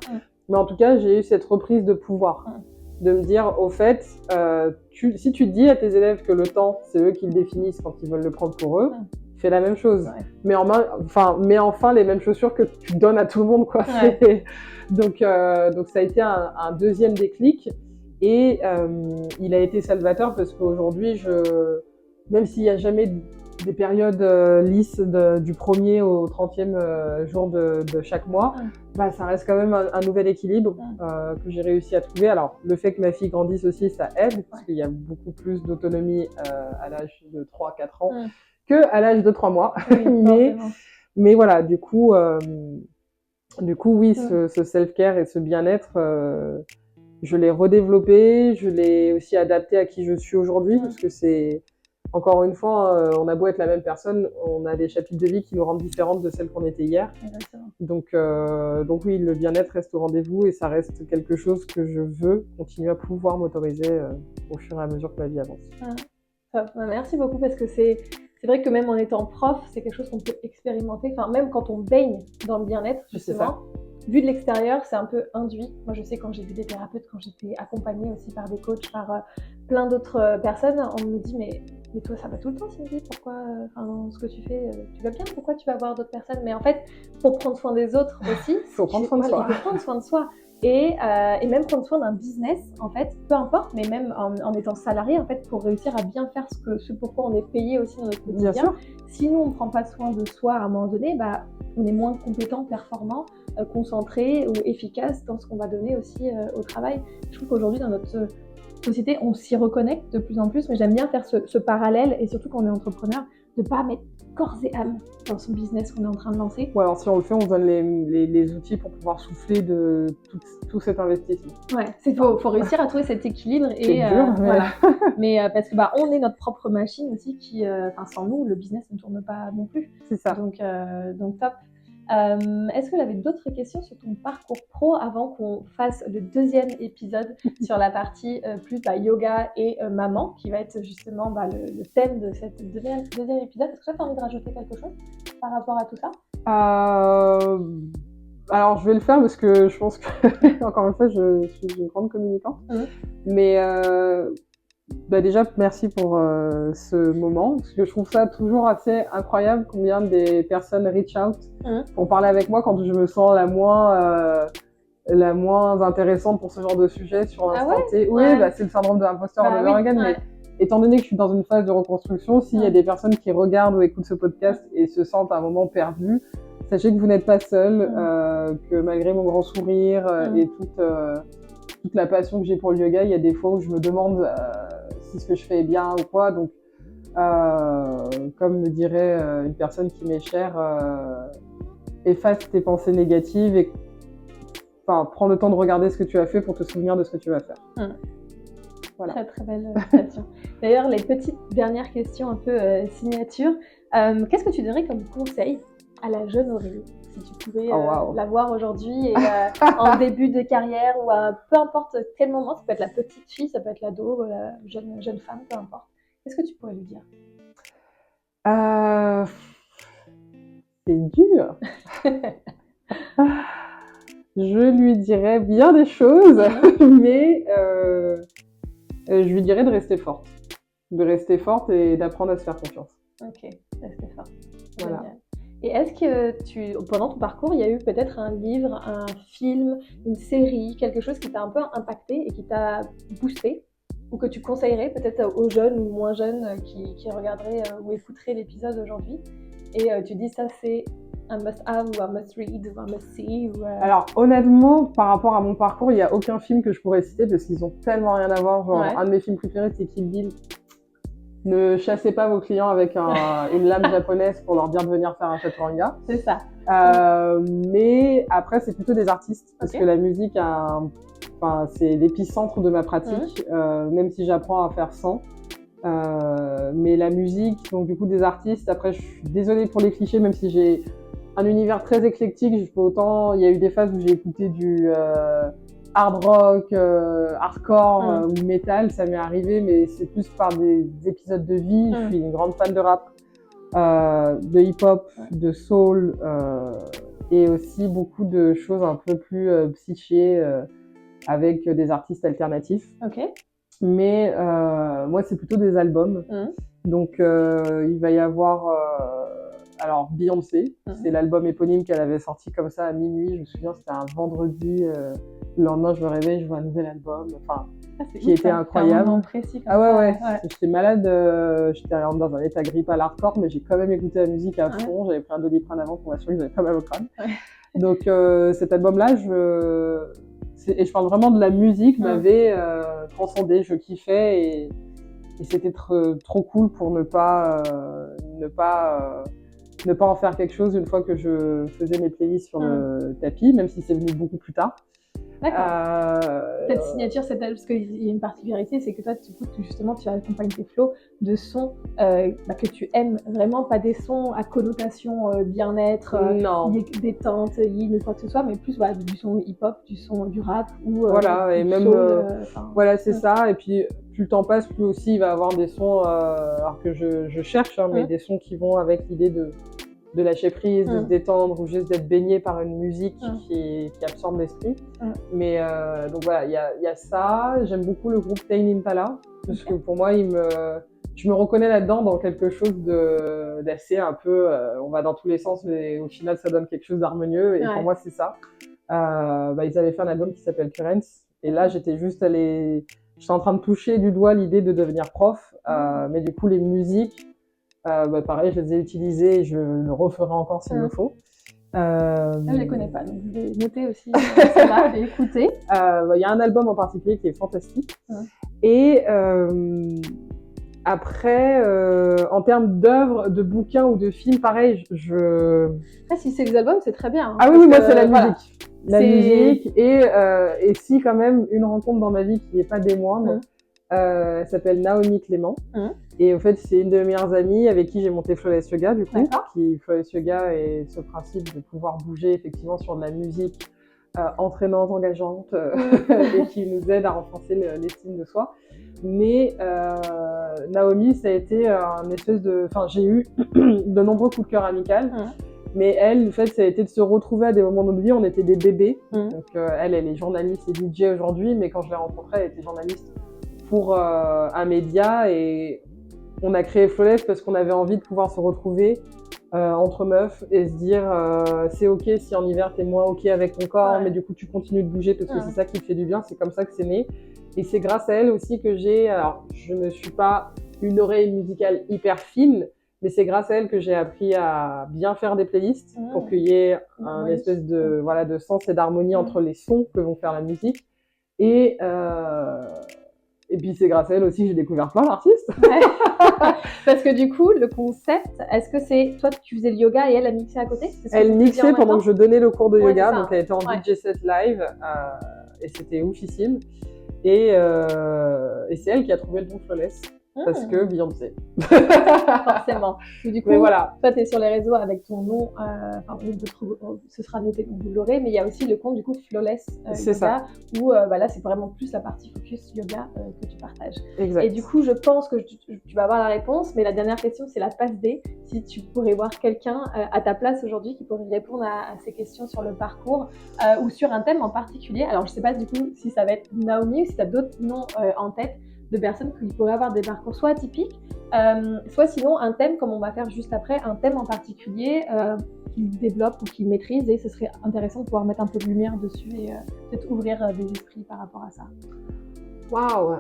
mais en tout cas j'ai eu cette reprise de pouvoir. De me dire, au fait, si tu dis à tes élèves que le temps, c'est eux qui le définissent quand ils veulent le prendre pour eux, fais la même chose. Mets enfin les mêmes chaussures que tu donnes à tout le monde, quoi. Donc ça a été un deuxième déclic. Et il a été salvateur parce qu'aujourd'hui, même s'il n'y a jamais des périodes lisses du 1er au 30e jour de chaque mois, ça reste quand même un nouvel équilibre que j'ai réussi à trouver. Alors, le fait que ma fille grandisse aussi, ça aide, parce qu'il y a beaucoup plus d'autonomie à l'âge de 3-4 ans qu'à l'âge de 3 mois. Oui, mais voilà, du coup, oui, ce self-care et ce bien-être, je l'ai redéveloppé, je l'ai aussi adapté à qui je suis aujourd'hui, parce que c'est... Encore une fois, on a beau être la même personne, on a des chapitres de vie qui nous rendent différentes de celles qu'on était hier. Exactement. Donc oui, le bien-être reste au rendez-vous et ça reste quelque chose que je veux continuer à pouvoir m'autoriser au fur et à mesure que ma vie avance. Merci beaucoup, parce que c'est vrai que même en étant prof, c'est quelque chose qu'on peut expérimenter. Enfin, même quand on baigne dans le bien-être, justement, vu de l'extérieur, c'est un peu induit. Moi, je sais, quand j'ai vu des thérapeutes, quand j'étais accompagnée aussi par des coachs, par plein d'autres personnes, on me dit mais toi, ça va tout le temps, Cindy, pourquoi ce que tu fais, tu vas bien, pourquoi tu vas voir d'autres personnes? Mais en fait, pour prendre soin des autres aussi, il faut prendre soin de soi. Et même prendre soin d'un business, en fait, peu importe, mais même en étant salarié, en fait, pour réussir à bien faire ce pourquoi on est payé aussi dans notre quotidien. Si nous, on ne prend pas soin de soi à un moment donné, on est moins compétent, performant, concentré ou efficace dans ce qu'on va donner aussi au travail. Je trouve qu'aujourd'hui, dans notre société, on s'y reconnecte de plus en plus, mais j'aime bien faire ce parallèle, et surtout quand on est entrepreneur, de ne pas mettre corps et âme dans son business qu'on est en train de lancer. Ouais, alors si on le fait, on se donne les outils pour pouvoir souffler de tout cet investissement. Ouais, faut réussir à trouver cet équilibre. C'est dur, mais... Voilà. Mais parce que on est notre propre machine aussi, qui, sans nous, le business ne tourne pas non plus. C'est ça. Donc top. Est-ce que tu avais d'autres questions sur ton parcours pro avant qu'on fasse le deuxième épisode sur la partie plus yoga et maman, qui va être justement le thème de cette deuxième épisode? Est-ce que tu as envie de rajouter quelque chose par rapport à tout ça? Alors, je vais le faire parce que je pense que, encore une fois, je suis une grande communicante. Mais déjà, merci pour ce moment, parce que je trouve ça toujours assez incroyable combien des personnes reach out pour parler avec moi quand je me sens la moins intéressante pour ce genre de sujet sur l'instant T. Oui, c'est le syndrome de l'imposteur de Morgan, mais étant donné que je suis dans une phase de reconstruction, s'il y a des personnes qui regardent ou écoutent ce podcast et se sentent à un moment perdu, sachez que vous n'êtes pas seul, que malgré mon grand sourire et toute la passion que j'ai pour le yoga, il y a des fois où je me demande si ce que je fais est bien ou quoi. Donc, comme me dirait une personne qui m'est chère, efface tes pensées négatives et prends le temps de regarder ce que tu as fait pour te souvenir de ce que tu vas faire. Voilà. Très très belle citation. D'ailleurs, les petites dernières questions un peu signature. Qu'est-ce que tu donnerais comme conseil à la jeune Aurélie, si tu pouvais la voir aujourd'hui et en début de carrière, ou à peu importe quel moment? Ça peut être la petite fille, ça peut être l'ado, la jeune femme, peu importe. Qu'est-ce que tu pourrais lui dire? C'est dur. Je lui dirais bien des choses, mais je lui dirais de rester forte. De rester forte et d'apprendre à se faire confiance. Ok, rester forte. Voilà. Génial. Et est-ce que pendant ton parcours, il y a eu peut-être un livre, un film, une série, quelque chose qui t'a un peu impacté et qui t'a boosté, ou que tu conseillerais peut-être aux jeunes ou moins jeunes qui regarderaient ou écouteraient l'épisode aujourd'hui, et tu dis ça c'est un must-have ou un must-read ou un must-see Alors honnêtement, par rapport à mon parcours, il n'y a aucun film que je pourrais citer parce qu'ils ont tellement rien à voir. Genre, un de mes films préférés, c'est Kill Bill. Ne chassez pas vos clients avec une lame japonaise pour leur dire de venir faire un chaturanga. C'est ça. Mais après, c'est plutôt des artistes, parce Ok. que la musique enfin, c'est l'épicentre de ma pratique, même si j'apprends à faire sans. Mais la musique, donc du coup des artistes. Après, je suis désolée pour les clichés, même si j'ai un univers très éclectique. Je peux autant, il y a eu des phases où j'ai écouté du hard rock, hardcore ou metal, ça m'est arrivé, mais c'est plus par des épisodes de vie. Je suis une grande fan de rap, de hip-hop, de soul, et aussi beaucoup de choses un peu plus psyché, avec des artistes alternatifs. Ok. Mais moi, c'est plutôt des albums. Donc, il va y avoir alors Beyoncé, c'est l'album éponyme qu'elle avait sorti comme ça à minuit. Je me souviens, c'était un vendredi. Le lendemain, je me réveille, je vois un nouvel album. Enfin, qui était incroyable. Un moment précis comme ah ouais, ça. ouais. J'étais malade, j'étais dans un état grippe à l'hardcore, mais j'ai quand même écouté la musique à fond. J'avais pris un Doliprane avant pour m'assurer que j'avais pas mal au crâne. Donc cet album-là, et je parle vraiment de la musique, m'avait transcendé. Je kiffais et c'était trop cool pour ne pas en faire quelque chose une fois que je faisais mes playlists sur le tapis, même si c'est venu beaucoup plus tard. D'accord. Cette signature, parce qu'il y a une particularité, c'est que toi, justement, tu accompagnes tes flows de sons que tu aimes vraiment, pas des sons à connotation bien-être, détente, yin ou quoi que ce soit, mais plus du son hip-hop, du son du rap ou voilà, et même soul, voilà, c'est ça. Et puis plus le temps passe, plus aussi il va y avoir des sons, alors que je cherche, mais des sons qui vont avec l'idée de lâcher prise, de se détendre, ou juste d'être baigné par une musique qui absorbe l'esprit. Mais donc voilà, il y a ça. J'aime beaucoup le groupe Tame Impala, parce que pour moi, je me reconnais là-dedans dans quelque chose d'assez un peu, on va dans tous les sens, mais au final, ça donne quelque chose d'harmonieux. Et pour moi, c'est ça. Ils avaient fait un album qui s'appelle Currents. Et là, j'étais en train de toucher du doigt l'idée de devenir prof. Mais du coup, les musiques, pareil, je les ai utilisées et je le referai encore s'il me faut. Je les connais pas, donc je vais noter aussi. Ça va, j'ai écouté. Il y a un album en particulier qui est fantastique. Et après, en termes d'œuvres, de bouquins ou de films, pareil, Après, si c'est les albums, c'est très bien. Ah oui, moi c'est la musique. La musique et si quand même une rencontre dans ma vie qui n'est pas des moindres. Elle s'appelle Naomi Clément. Et en fait, c'est une de mes meilleures amies avec qui j'ai monté Flawless Yoga, du coup. Flawless Yoga est ce principe de pouvoir bouger effectivement sur de la musique entraînante, engageante, et qui nous aide à renforcer l'estime de soi. Mais Naomi, ça a été un espèce de... Enfin, j'ai eu de nombreux coups de cœur amicaux. Mais elle, en fait, ça a été de se retrouver à des moments de notre vie. On était des bébés. Donc elle est journaliste et DJ aujourd'hui, mais quand je l'ai rencontrée, elle était journaliste pour un média, et on a créé Flawless parce qu'on avait envie de pouvoir se retrouver entre meufs et se dire c'est ok si en hiver t'es moins ok avec ton corps, mais du coup tu continues de bouger parce que c'est ça qui te fait du bien. C'est comme ça que c'est né, et c'est grâce à elle aussi que alors je ne suis pas une oreille musicale hyper fine, mais c'est grâce à elle que j'ai appris à bien faire des playlists pour qu'il y ait un espèce de sens et d'harmonie entre les sons que vont faire la musique. Et puis c'est grâce à elle aussi que j'ai découvert plein d'artistes. Parce que du coup, le concept, est-ce que c'est toi tu faisais le yoga et elle a mixé à côté? Elle mixait pendant que je donnais le cours de yoga, donc elle était en DJ set live, et c'était oufissime. Et c'est elle qui a trouvé le bon Flawless. Parce que Beyoncé. Forcément. Du coup, mais voilà. Toi, tu es sur les réseaux avec ton nom, ce sera noté, donc vous l'aurez, mais il y a aussi le compte du coup Flawless Yoga, ça. Où là, c'est vraiment plus la partie focus yoga que tu partages. Exact. Et du coup, je pense que tu vas avoir la réponse, mais la dernière question, c'est la passe D. Si tu pourrais voir quelqu'un à ta place aujourd'hui qui pourrait répondre à ces questions sur le parcours ou sur un thème en particulier. Alors, je sais pas du coup si ça va être Naomi ou si tu as d'autres noms en tête de personnes qui pourraient avoir des parcours soit atypiques, soit sinon un thème, comme on va faire juste après, un thème en particulier qu'ils développent ou qu'ils maîtrisent, et ce serait intéressant de pouvoir mettre un peu de lumière dessus et peut-être ouvrir des esprits par rapport à ça. Waouh,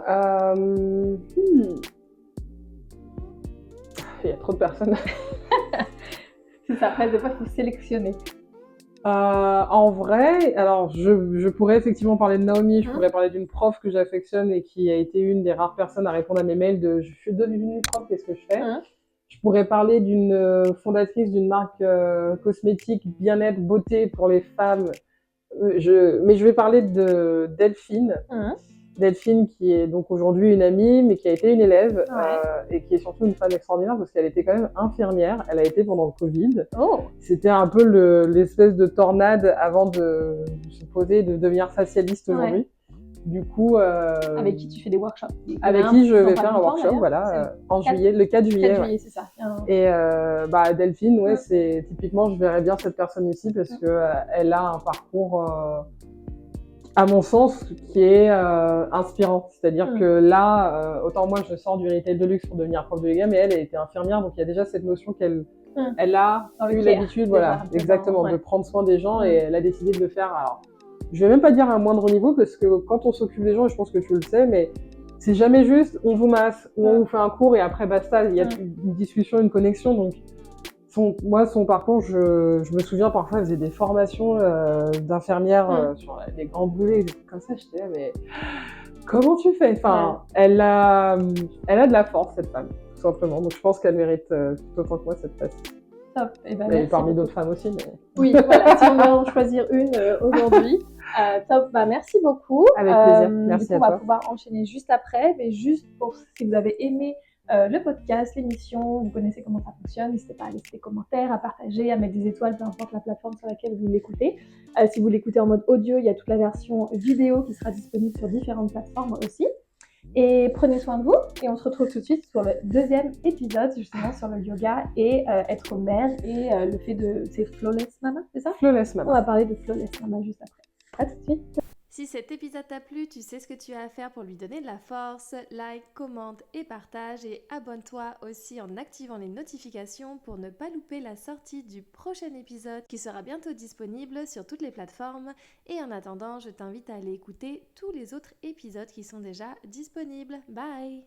il y a trop de personnes. C'est ça, après des fois il faut sélectionner. En vrai, alors je pourrais effectivement parler de Naomi, je pourrais parler d'une prof que j'affectionne et qui a été une des rares personnes à répondre à mes mails de « je suis devenue prof, qu'est-ce que je fais ?» Je pourrais parler d'une fondatrice d'une marque cosmétique bien-être, beauté pour les femmes. Mais je vais parler de Delphine. Delphine qui est donc aujourd'hui une amie, mais qui a été une élève et qui est surtout une femme extraordinaire parce qu'elle était quand même infirmière. Elle a été pendant le Covid. C'était un peu l'espèce de tornade avant de se poser et de devenir facialiste aujourd'hui. Du coup, avec qui tu fais des workshops? Avec qui je vais faire un workshop, en juillet, le 4 juillet. 4 juillet, c'est ça. Et Delphine, c'est typiquement, je verrais bien cette personne ici parce que elle a un parcours, à mon sens, qui est inspirant. C'est-à-dire que là, autant moi, je sors du retail de luxe pour devenir prof de yoga, mais elle était infirmière, donc il y a déjà cette notion qu'elle elle a eu l'habitude, exactement, de prendre soin des gens et elle a décidé de le faire. Alors, je vais même pas dire à un moindre niveau parce que quand on s'occupe des gens, et je pense que tu le sais, mais c'est jamais juste on vous masse ou on vous fait un cours et après basta, il y a une discussion, une connexion. Donc son parcours, je me souviens parfois elle faisait des formations d'infirmières sur les grands brûlés, des trucs comme ça. J'étais là, mais comment tu fais? Enfin, elle a de la force, cette femme, tout simplement. Donc je pense qu'elle mérite tout autant que moi cette place. Top. Et parmi d'autres femmes aussi. Mais... Oui, voilà, si on doit en choisir une aujourd'hui. Top, merci beaucoup. Avec plaisir, merci à toi. On va pouvoir enchaîner juste après, mais juste pour si vous avez aimé le podcast, l'émission, vous connaissez comment ça fonctionne, n'hésitez pas à laisser des commentaires, à partager, à mettre des étoiles, peu importe la plateforme sur laquelle vous l'écoutez. Si vous l'écoutez en mode audio, il y a toute la version vidéo qui sera disponible sur différentes plateformes aussi. Et prenez soin de vous et on se retrouve tout de suite sur le deuxième épisode justement sur le yoga et être mère et le fait de... C'est Flawless Mama, c'est ça? Flawless Mama. On va parler de Flawless Mama juste après. À tout de suite. Si cet épisode t'a plu, tu sais ce que tu as à faire pour lui donner de la force. Like, commente et partage et abonne-toi aussi en activant les notifications pour ne pas louper la sortie du prochain épisode qui sera bientôt disponible sur toutes les plateformes. Et en attendant, je t'invite à aller écouter tous les autres épisodes qui sont déjà disponibles. Bye!